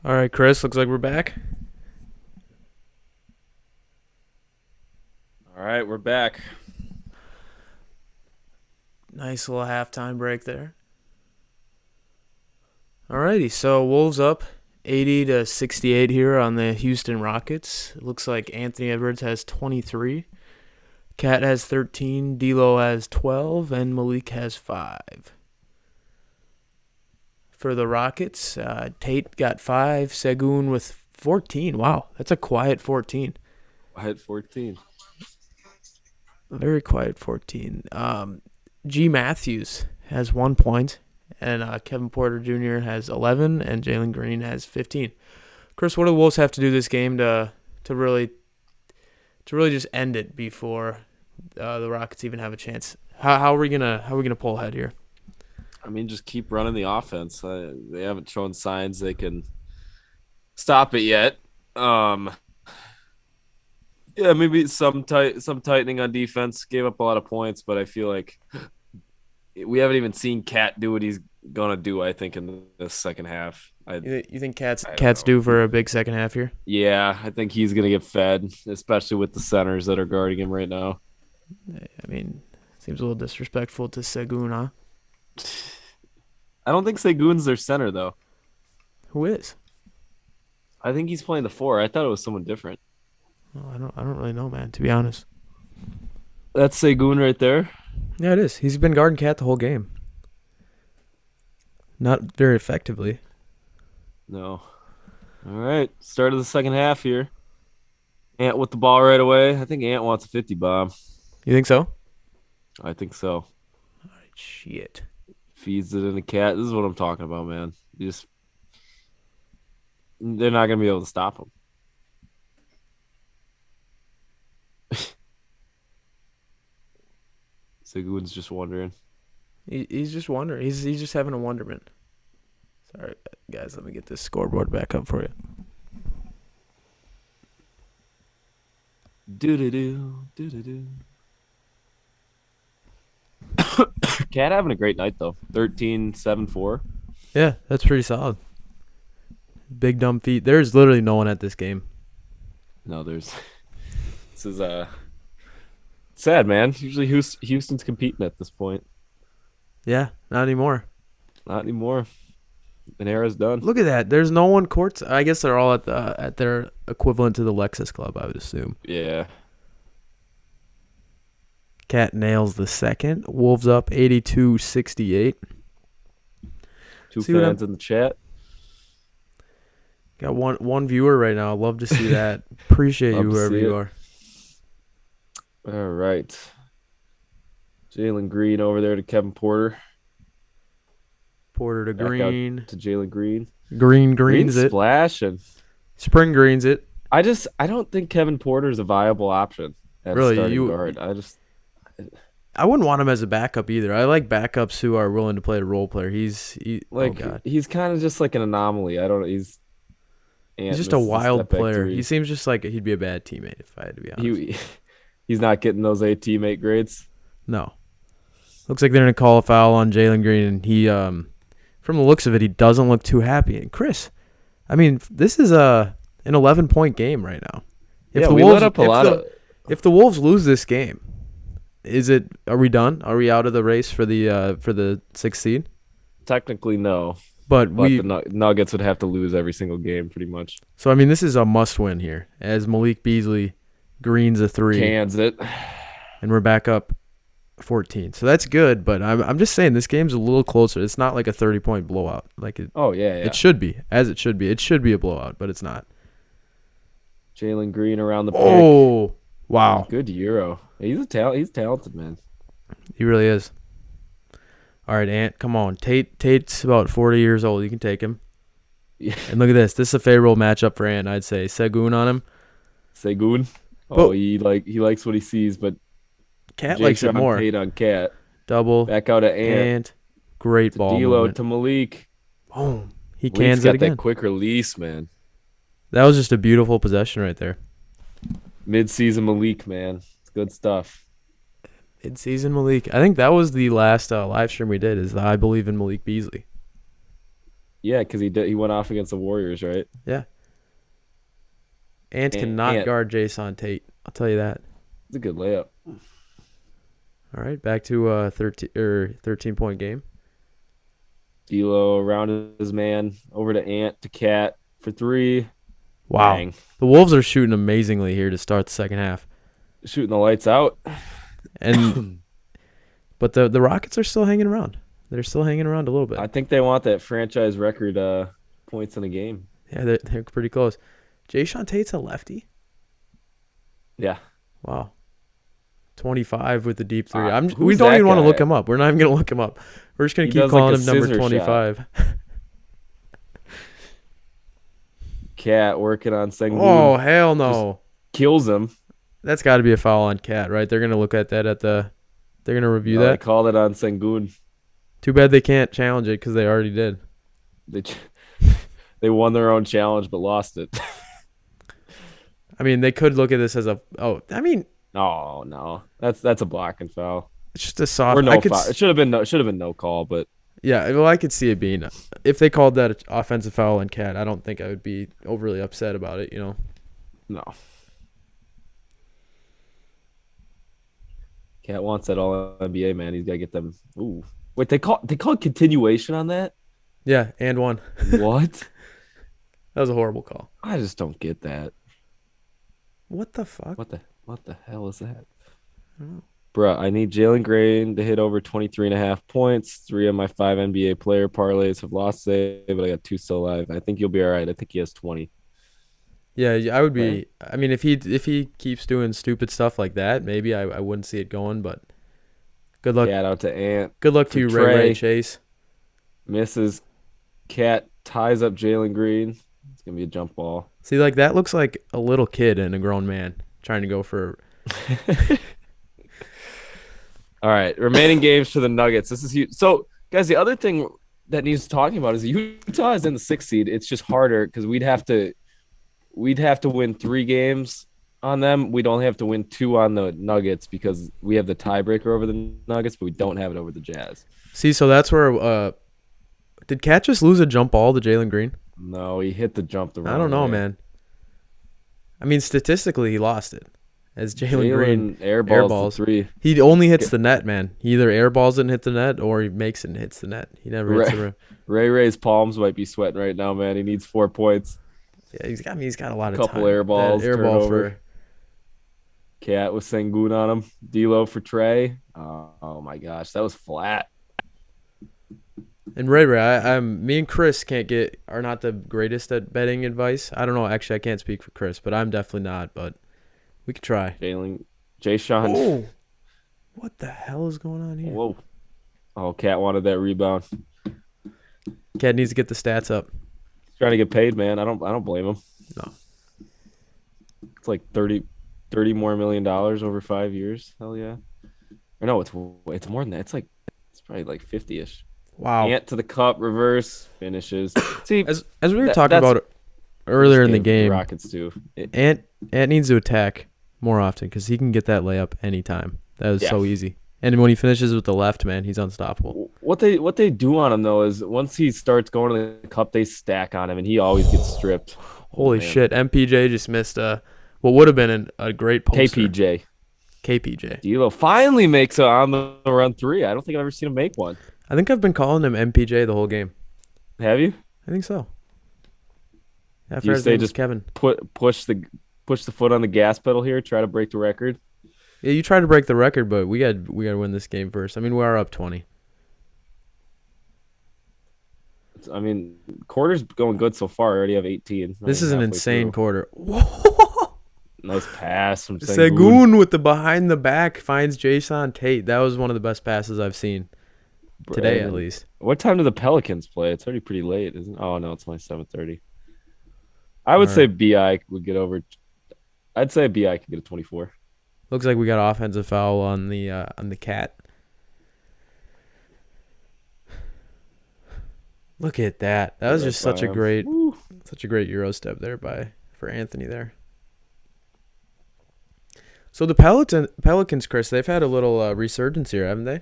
All right, Chris. Looks like we're back. All right, we're back. Nice little halftime break there. Alrighty, so Wolves up 80-68 here on the Houston Rockets. It looks like Anthony Edwards has 23, Cat has 13, D'Lo has 12, and Malik has 5. For the Rockets, Tate got 5, Segun with 14. Wow, that's a quiet 14. I had 14. Very quiet 14. G. Matthews has 1 point, and Kevin Porter Jr. has 11, and Jalen Green has 15. Chris, what do the Wolves have to do this game to really just end it before the Rockets even have a chance? How are we gonna pull ahead here? I mean, just keep running the offense. They haven't shown signs they can stop it yet. Yeah, maybe some tightening on defense. Gave up a lot of points, but I feel like we haven't even seen Cat do what he's gonna do. I think in the second half. You think Cat's know. due for a big second half here? Yeah, I think he's gonna get fed, especially with the centers that are guarding him right now. I mean, seems a little disrespectful to Segun, huh? I don't think Segun's their center though. Who is? I think he's playing the 4. I thought it was someone different. Oh, I don't really know, man. To be honest. That's Segun right there. Yeah, it is. He's been guarding Cat the whole game. Not very effectively. No. All right, start of the second half here. Ant with the ball right away. I think Ant wants a 50 bomb. You think so? I think so. All right, shit. Feeds it in the Cat. This is what I'm talking about, man. They're not gonna be able to stop him. Segun's just wondering. He's just wondering. He's just having a wonderment. Sorry, guys. Let me get this scoreboard back up for you. Do. Cat having a great night though. 13-7-4. Yeah, that's pretty solid. Big dumb feet. There's literally no one at this game. No, this is sad, man. Usually Houston's competing at this point. Yeah, not anymore. Not anymore. An era's done. Look at that. There's no one courts. I guess they're all at their equivalent to the Lexus Club, I would assume. Yeah. Cat nails the second. Wolves up 82-68. Two See what fans in the chat. Got one viewer right now. Love to see that. Appreciate Love you to wherever see you it. are. All right. Jalen Green over there to Kevin Porter. Porter to Back out Green. to Jalen Green. Green greens it. Splashing. Spring greens it. I don't think Kevin Porter is a viable option at Really, starting guard. I wouldn't want him as a backup either. I like backups who are willing to play a role player. He's kind of just like an anomaly. He's just a wild player. He seems just like he'd be a bad teammate if I had to be honest. He's not getting those A teammate grades. No. Looks like they're gonna call a foul on Jalen Green, and he from the looks of it, he doesn't look too happy. And Chris, I mean, this is an 11-point game right now. If the Wolves lose this game, are we done? Are we out of the race for the 6th seed? Technically, no. But the Nuggets would have to lose every single game, pretty much. So I mean, this is a must-win here, as Malik Beasley greens a 3, Cans it, and we're back up 14. So that's good, but I'm just saying this game's a little closer. It's not like a 30-point blowout. It should be, as it should be. It should be a blowout, but it's not. Jalen Green around the pick. Oh, wow. Good Euro. He's talented, man. He really is. All right, Ant, come on. Tate's about 40 years old. You can take him. Yeah. And look at this. This is a favorable matchup for Ant, I'd say. Segun on him. Segun. Oh, he likes what he sees, but Cat likes it more. Tate on Cat. Double. Back out of Ant. Great ball D'Lo movement. to Malik. Boom. He Malik's cans got it again. that quick release, man. That was just a beautiful possession right there. Mid-season Malik, man. It's good stuff. Mid-season Malik. I think that was the last live stream we did, is the I Believe in Malik Beasley. Yeah, because he went off against the Warriors, right? Ant cannot Ant, guard Jason Tate. I'll tell you that. it's a good layup. All right, back to 13-point game. D'Lo around his man, over to Ant to Cat for three. Wow. Bang. The Wolves are shooting amazingly here to start the second half. Shooting the lights out. And but the Rockets are still hanging around. They're still hanging around a little bit. I think they want that franchise record points in a game. Yeah, they're pretty close. Jason Tate's a lefty. Yeah. Wow. 25 with the deep three. We Who's don't that even want to guy? look him up. We're not even going to look him up. We're just going He to keep does like calling a him number scissor 25. Cat working on Sengun. Oh, hell no. Kills him. That's got to be a foul on Cat, right? They're going to look at that they're going to review No, They that. called it on Sengun. Too bad they can't challenge it because they already did. They they won their own challenge but lost it. I mean, they could look at this as oh, I mean, Oh no, that's a blocking foul. it's just a soft. Or no I could, foul. It should have been no call, but yeah, well, I could see it being. If they called that an offensive foul on Cat, I don't think I would be overly upset about it, no. Cat wants that all NBA, man. He's got to get them. Ooh, wait, they call continuation on that? Yeah, and one. What? That was a horrible call. I just don't get that. What the fuck? What the hell is that? I don't know. Bruh, I need Jalen Green to hit over 23.5 points. 3 of my 5 NBA player parlays have lost today, but I got 2 still alive. I think you'll be all right. I think he has 20. Yeah, I would be. Right. I mean, if he keeps doing stupid stuff like that, maybe I wouldn't see it going. But good luck. Cat out to Ant. Good luck to for you, Trey. Ray Chase. Misses. Cat ties up Jalen Green. It's going to be a jump ball. See, like that looks like a little kid and a grown man trying to go for. All right. Remaining games for the Nuggets. This is huge. So, guys, the other thing that needs talking about is Utah is in the 6th seed. It's just harder because we'd have to win 3 games on them. We'd only have to win 2 on the Nuggets because we have the tiebreaker over the Nuggets, but we don't have it over the Jazz. See, so that's where. Did Cat just lose a jump ball to Jalen Green? No, he hit the jump the wrong I don't know, way. man. I mean, statistically, he lost it. As Jalen Green airballs the 3. he only hits the net, man. He either airballs it and hits the net, or he makes it and hits the net. He never hits the rim. Ray's palms might be sweating right now, man. He needs 4 points. Yeah, he's got a lot of Couple time. air balls, That air ball turnover. for Cat with Sengun on him. D'Lo for Trey. Oh my gosh, that was flat. and Ray. Me and Chris are not the greatest at betting advice. I don't know. Actually, I can't speak for Chris, but I'm definitely not. But we could try. Jay Sean. Oh, what the hell is going on here? Whoa. Oh, Cat wanted that rebound. Cat needs to get the stats up. Trying to get paid, man. I don't blame him. No. It's like 30 more $1 million over 5 years. Hell yeah. Or no, it's more than that. It's probably like 50ish. Wow. Ant to the cup, reverse, finishes. See, As we were That- talking that's- about earlier in the the game, Rockets too. Ant needs to attack more often because he can get that layup anytime. That was Yeah. so easy. And when he finishes with the left, man, he's unstoppable. What they do on him though is once he starts going to the cup, they stack on him and he always gets stripped. Holy man. shit. MPJ just missed what would have been a great poster. KPJ. KPJ. D'Lo finally makes it on the run 3. I don't think I've ever seen him make one. I think I've been calling him MPJ the whole game. Have you? I think so. Yeah, You his say name was just Kevin. Push the foot on the gas pedal here, try to break the record. Yeah, you tried to break the record, but we got to win this game first. I mean, we are up 20. I mean, quarter's going good so far. I already have 18. This is an insane through. quarter. Whoa! Nice pass from Sengun. Segun with the behind the back finds Jason Tate. That was one of the best passes I've seen today, at least. What time do the Pelicans play? It's already pretty late, isn't it? Oh no, it's only 7:30. I would say BI would get over. I'd say BI could get a 24. Looks like we got offensive foul on the Cat. Look at that. That was just such a great Euro step there for Anthony there. So the Pelicans, Chris, they've had a little resurgence here, haven't they?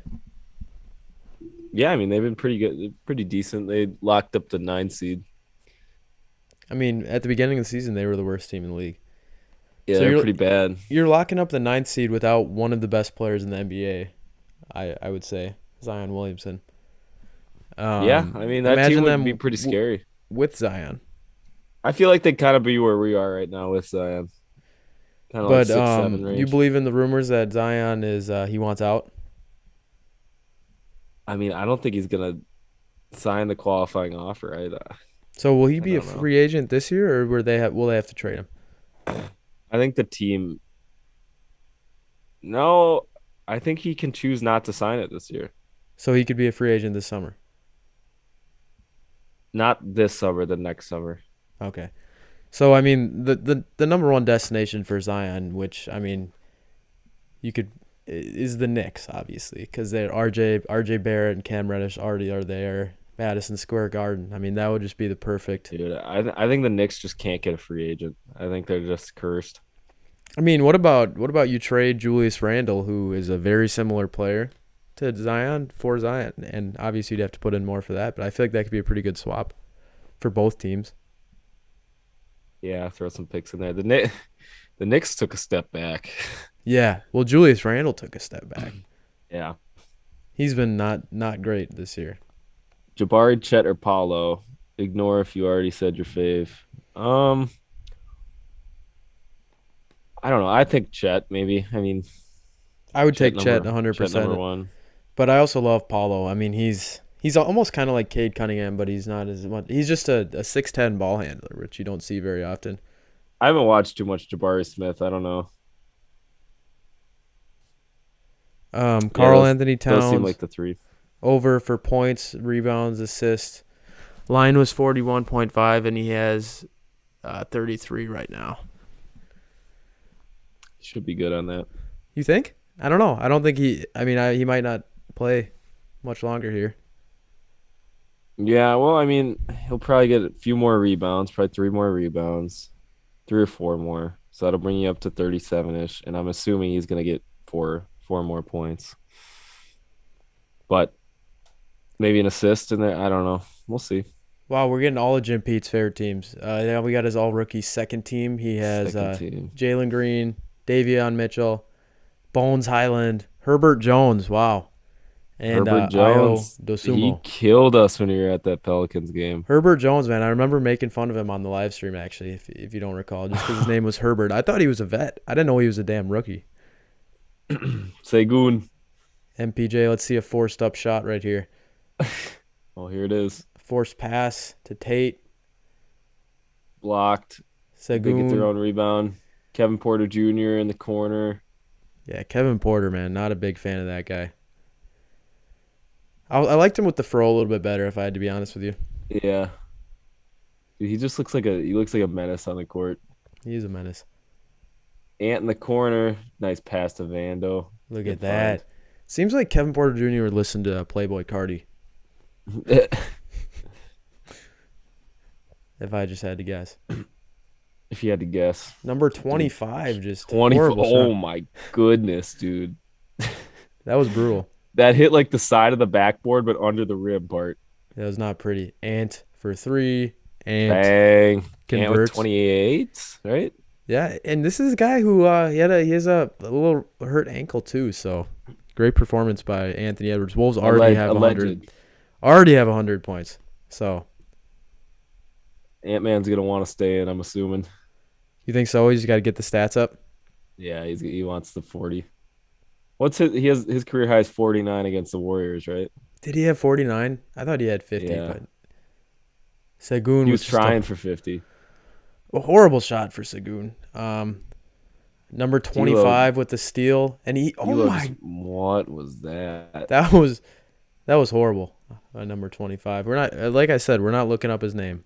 Yeah, I mean they've been pretty good, pretty decent. They locked up the 9 seed. I mean, at the beginning of the season, they were the worst team in the league. Yeah, So they're you're pretty bad. you're locking up the ninth seed without one of the best players in the NBA. I would say Zion Williamson. Yeah, I mean that team Imagine would be them pretty scary. with Zion. I feel like they kind of be where we are right now with Zion, kind of like But 6-7 you range. believe in the rumors that Zion is he wants out? I mean, I don't think he's gonna sign the qualifying offer. So will he I be a don't know. free agent this year, or will they have to trade him? I think the team. No, I think he can choose not to sign it this year. So he could be a free agent this summer. Not this summer, the next summer. Okay. So I mean, the number one destination for Zion, which I mean, you could is the Knicks, obviously, because they're RJ Barrett and Cam Reddish already are there. Madison Square Garden. I mean, that would just be the perfect. Dude, I think the Knicks just can't get a free agent. I think they're just cursed. I mean, what about you trade Julius Randle, who is a very similar player to Zion for Zion, and obviously you'd have to put in more for that, but I feel like that could be a pretty good swap for both teams. Yeah, throw some picks in there. The Knicks took a step back. Yeah, well, Julius Randle took a step back. Yeah. He's been not great this year. Jabari, Chet, or Paulo. Ignore if you already said your fave. Um, I don't know. I think Chet maybe. I mean, I would Chet take Chet number Chet 100%, number one. but I also love Paulo. I mean, he's almost kind of like Cade Cunningham, but he's not as much. He's just a 6'10" ball handler, which you don't see very often. I haven't watched too much Jabari Smith. I don't know. Yeah, Carl Anthony those seem like Towns the three. over for points, rebounds, assists. Line was 41.5, and he has 33 right now. Should be good on that. You think? I don't know. I don't think he. I mean, he might not play much longer here. Yeah, well, I mean, he'll probably get a few more rebounds, probably 3 more rebounds, 3 or 4 more. So that'll bring you up to 37-ish. And I'm assuming he's gonna get four more points. But maybe an assist in there. I don't know. We'll see. Wow, we're getting all of Jim Pete's favorite teams. Yeah, we got his all rookie second team. He has Second team. Jalen Green, Davion Mitchell, Bones Highland, Herbert Jones. Wow, and Herbert Io Jones. He Dosumo. killed us when we were at that Pelicans game. Herbert Jones, man, I remember making fun of him on the live stream actually, if you don't recall, just because his name was Herbert. I thought he was a vet. I didn't know he was a damn rookie. Segun. MPJ, let's see a forced up shot right here. Oh, here it is. Forced pass to Tate. Blocked. They get their Segun. own rebound. Kevin Porter Jr. in the corner. Yeah, Kevin Porter, man, not a big fan of that guy. I liked him with the fro a little bit better, if I had to be honest with you. Yeah. Dude, he just looks like a menace on the court. He is a menace. Ant in the corner. Nice pass to Vando. Look Good at that. Seems like Kevin Porter Jr. would listen to Playboy Cardi, find. if I just had to guess. If you had to guess. Number 25, just 20. horrible Oh shot. my goodness, dude. That was brutal. That hit like the side of the backboard, but under the rim part. That was not pretty. Ant for three. Ant Bang. Ant with converts. 28, right? Yeah, and this is a guy who he has a little hurt ankle too. So great performance by Anthony Edwards. Wolves already have 100. Alleged. Already have 100 points. So Ant-Man's gonna want to stay in, I'm assuming. you think so? He's got to get the stats up. Yeah, he wants the 40. What's his career high is 49 against the Warriors, right? Did he have 49? I thought he had 50. Yeah. But Segun He was was just trying for 50. a horrible shot for Segun. Number 25 with the steal, and he. Oh D'Lo my! what was that? That was horrible. Number 25. We're not, like I said, we're not looking up his name.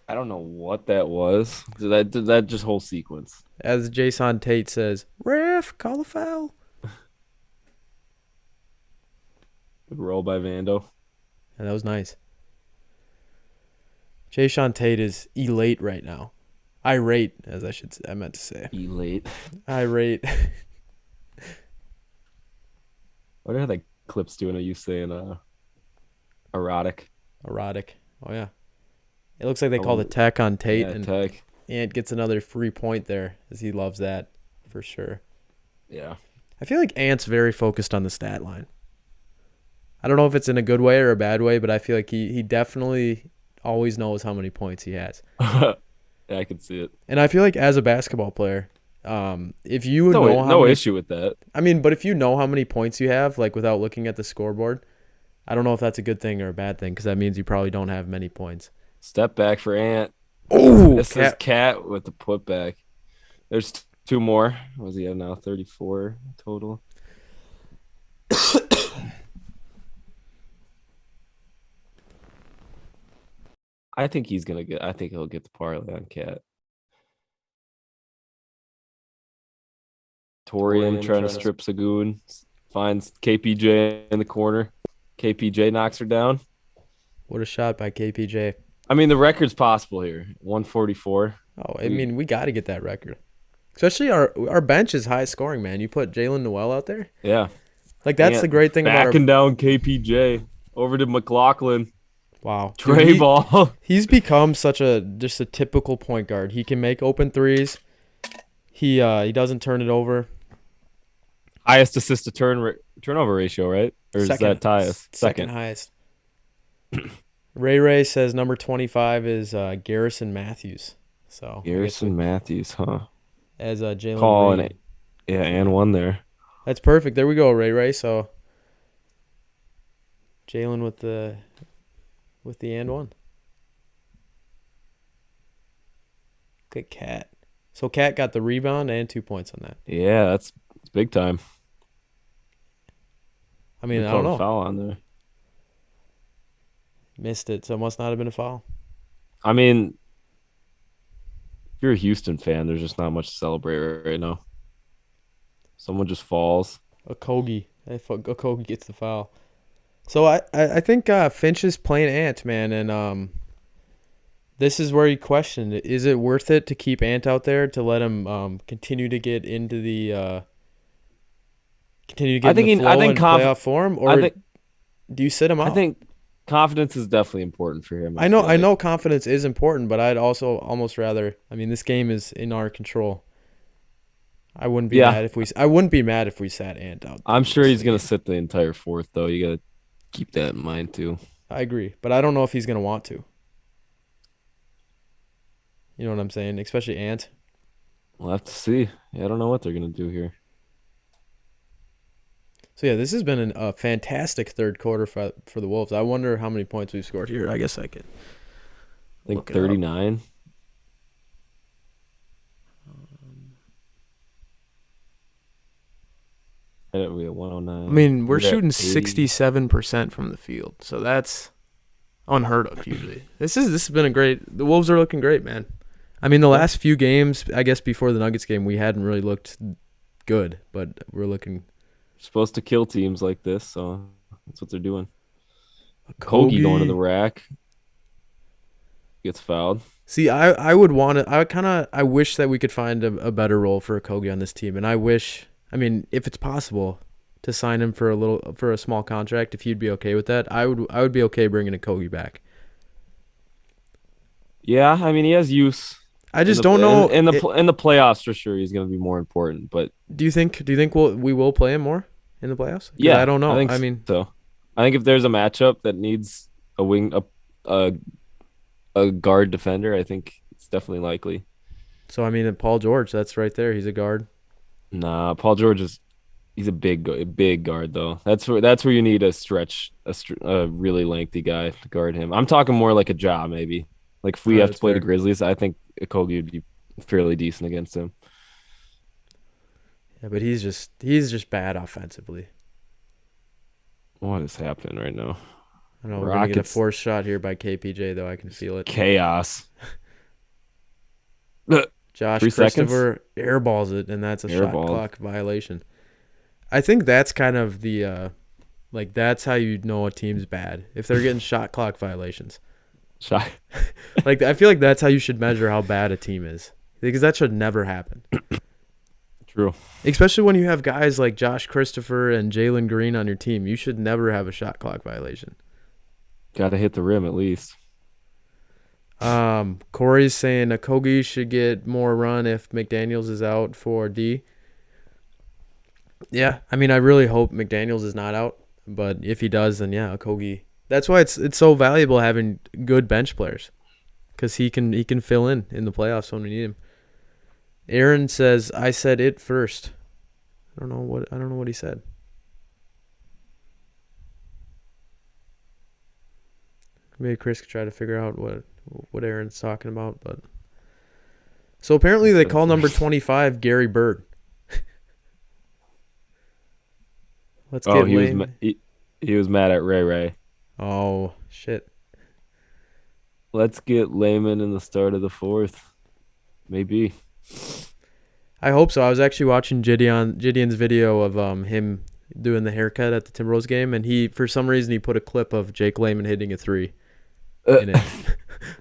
I don't know what that was. That just whole sequence. As Jason Tate says, "Ref, call a foul." Good roll by Vando. And that was nice. Jason Tate is elate right now. Irate, as I meant to say. Elate. Irate. What are the clips doing of you saying Erotic. Erotic. Oh yeah. It looks like they called a tech on Tate, Yeah, and tech. Ant gets another free point there, as he loves that for sure. Yeah. I feel like Ant's very focused on the stat line. I don't know if it's in a good way or a bad way, but I feel like he definitely always knows how many points he has. Yeah, I can see it. And I feel like as a basketball player, if you know how No many, issue with that. I mean, but if you know how many points you have, like without looking at the scoreboard, I don't know if that's a good thing or a bad thing because that means you probably don't have many points. Step back for Ant. Oh, This is Cat with the putback. There's two more. What does he have now? 34 total. I think he's gonna get. I think he'll get the parlay on Cat. Torian trying to strip Sagoon. Finds KPJ in the corner. KPJ knocks her down. What a shot by KPJ. I mean, the record's possible here. 144. Oh, I mean, we got to get that record. Especially our bench is high scoring, man. You put Jalen Noel out there. Yeah. Like, that's the great thing about backing down KPJ over to McLaughlin. Wow. Trey ball. He's become just a typical point guard. He can make open threes. He doesn't turn it over. Highest assist to turnover ratio, right? Or is that tie us? Second highest. Ray says number 25 is Garrison Matthews. So Garrison Matthews, huh? As Jalen calling Green. it. Yeah, and one there. That's perfect. There we go, Ray. So Jalen with the and one. Good Cat. So Cat got the rebound and 2 points on that. Yeah, that's big time. I mean, I don't know. Foul on there. Missed it, so it must not have been a foul. I mean, if you're a Houston fan, there's just not much to celebrate right now. Someone just falls. Okogie gets the foul. So I think Finch is playing Ant, man, and this is where you question it. Is it worth it to keep Ant out there to let him continue to get into the playoff form, or do you sit him out? I think confidence is definitely important for him. I know confidence is important, but I'd also almost rather. I mean, this game is in our control. I wouldn't be mad if we sat Ant out. I'm sure he's gonna sit the entire fourth, though. You gotta keep that in mind too. I agree, but I don't know if he's gonna want to. You know what I'm saying? Especially Ant. We'll have to see. Yeah, I don't know what they're gonna do here. So yeah, this has been a fantastic third quarter for the Wolves. I wonder how many points we've scored here. I guess I could. I think 39. We have 109. I mean, we're shooting 67% from the field, so that's unheard of usually. This has been a great. The Wolves are looking great, man. I mean, the last few games, I guess before the Nuggets game, we hadn't really looked good, but we're looking. Supposed to kill teams like this, so that's what they're doing. Kogi going to the rack. Gets fouled. See, I would want to. I wish that we could find a better role for Kogi on this team, and I wish. I mean, if it's possible to sign him for a small contract, if you'd be okay with that, I would be okay bringing a Kogi back. Yeah, I mean he has use. I just don't know in the playoffs for sure. He's going to be more important. But do you think we will play him more in the playoffs? Yeah, I don't know. I mean, so I think if there's a matchup that needs a guard defender, I think it's definitely likely. So I mean, Paul George, that's right there. He's a guard. Nah, Paul George he's a big guard though. That's where you need a really lengthy guy to guard him. I'm talking more like a Ja maybe. Like if we have to play the Grizzlies, I think Kogi would be fairly decent against him. Yeah, but he's just bad offensively. What is happening right now? I don't know. We're gonna get a forced shot here by KPJ though. I can feel it. Chaos. Josh Christopher airballs it, and that's a shot clock violation. I think that's kind of the that's how you know a team's bad if they're getting shot clock violations. Like I feel like that's how you should measure how bad a team is, because that should never happen. True. Especially when you have guys like Josh Christopher and Jalen Green on your team, you should never have a shot clock violation. Got to hit the rim at least. Corey's saying Okogie should get more run if McDaniels is out for D. Yeah, I mean, I really hope McDaniels is not out, but if he does, then yeah, Okogie. That's why it's so valuable having good bench players, because he can fill in the playoffs when we need him. Aaron says I said it first. I don't know what he said. Maybe Chris could try to figure out what Aaron's talking about, but so apparently they call number 25 Gary Bird. Let's get Lane. He was mad at Ray Ray. Oh shit. Let's get Layman in the start of the fourth. Maybe. I hope so. I was actually watching Gideon's video of him doing the haircut at the Timberwolves game, and for some reason he put a clip of Jake Layman hitting a three in it.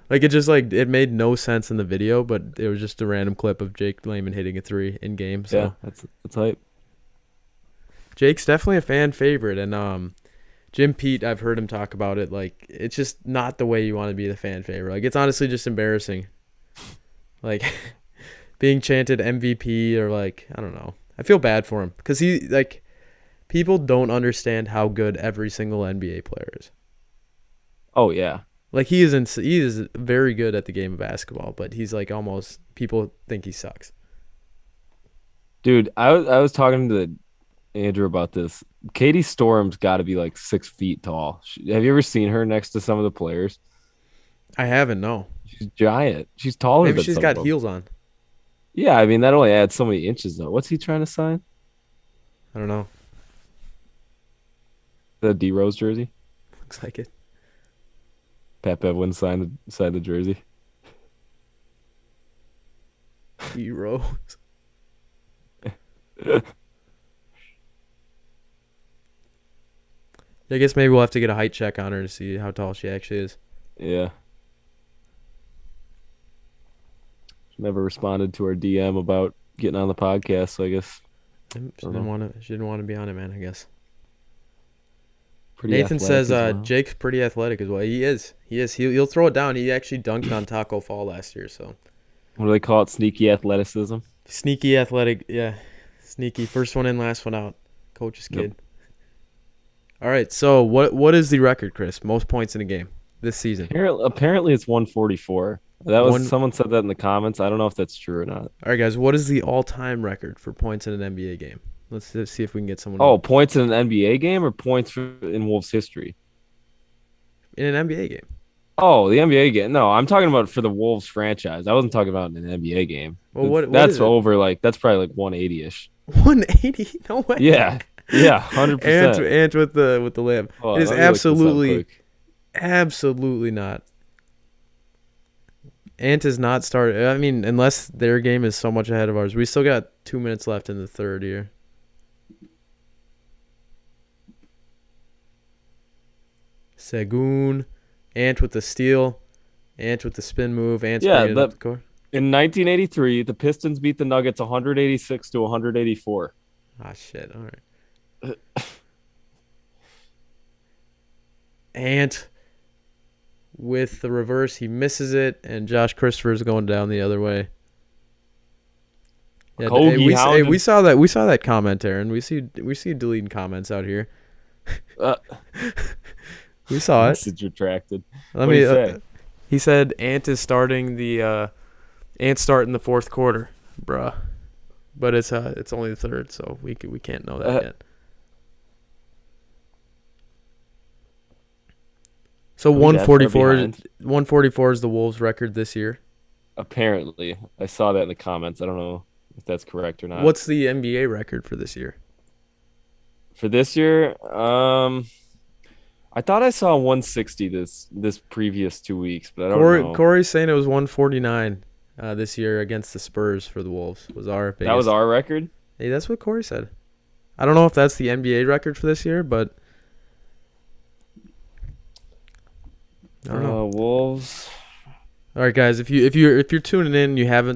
Like it made no sense in the video, but it was just a random clip of Jake Layman hitting a three in game. So yeah, that's hype. Jake's definitely a fan favorite, and Jim Pete, I've heard him talk about it. Like, it's just not the way you want to be the fan favorite. Like, it's honestly just embarrassing. Like, being chanted MVP or, like, I don't know. I feel bad for him because people don't understand how good every single NBA player is. Oh, yeah. Like, he is very good at the game of basketball, but he's, like, almost, people think he sucks. Dude, I was talking to Andrew about this. Katie Storm's got to be like 6 feet tall. Have you ever seen her next to some of the players? I haven't, no. She's giant. She's taller Maybe than she's some got of them. heels on. Yeah, I mean, that only adds so many inches, though. What's he trying to sign? I don't know. The D-Rose jersey? Looks like it. Pat Bev wouldn't sign the jersey. D-Rose. I guess maybe we'll have to get a height check on her to see how tall she actually is. Yeah. She never responded to our DM about getting on the podcast, so I guess She didn't want to be on it, man, I guess. pretty Nathan athletic says as well. Jake's pretty athletic as well. He is. He'll throw it down. He actually dunked on Taco Fall last year, so What do they call it? Sneaky athleticism? sneaky athletic, yeah. Sneaky. First one in, last one out. Coach's kid. Yep. All right, so what is the record, Chris? Most points in a game this season? Apparently it's 144. Someone said that in the comments. I don't know if that's true or not. All right, guys, what is the all-time record for points in an NBA game? Let's see if we can get someone. Oh, points in an NBA game or points in Wolves history? In an NBA game. Oh, the NBA game. No, I'm talking about for the Wolves franchise. I wasn't talking about in an NBA game. Well, that's is it? over that's probably like 180-ish. 180? No way. Yeah. Yeah, 100%. And with the layup. Oh, It is let me look this up quick. absolutely not. Ant is not started. I mean, unless their game is so much ahead of ours. We still got 2 minutes left in the third here. Segun. Ant with the steal. Ant with the spin move. Ant's bringing it up the court. In 1983, the Pistons beat the Nuggets 186 to 184. Ah, shit. All right. Ant with the reverse, he misses it, and Josh Christopher's going down the other way. Yeah, we saw that comment, Aaron. We see deleting comments out here. We saw it. Message retracted. Let What'd me he say? He said Ant is starting the fourth quarter, bruh. But it's only the third, so we can't know that yet. So 144 is the Wolves' record this year. Apparently, I saw that in the comments. I don't know if that's correct or not. What's the NBA record for this year? For this year? I thought I saw 160 this previous 2 weeks, but I don't know. Corey's saying it was 149 this year against the Spurs for the Wolves. Was our biggest. That was our record? Hey, that's what Corey said. I don't know if that's the NBA record for this year, but I don't know. Wolves. All right, guys. If you're tuning in, and you haven't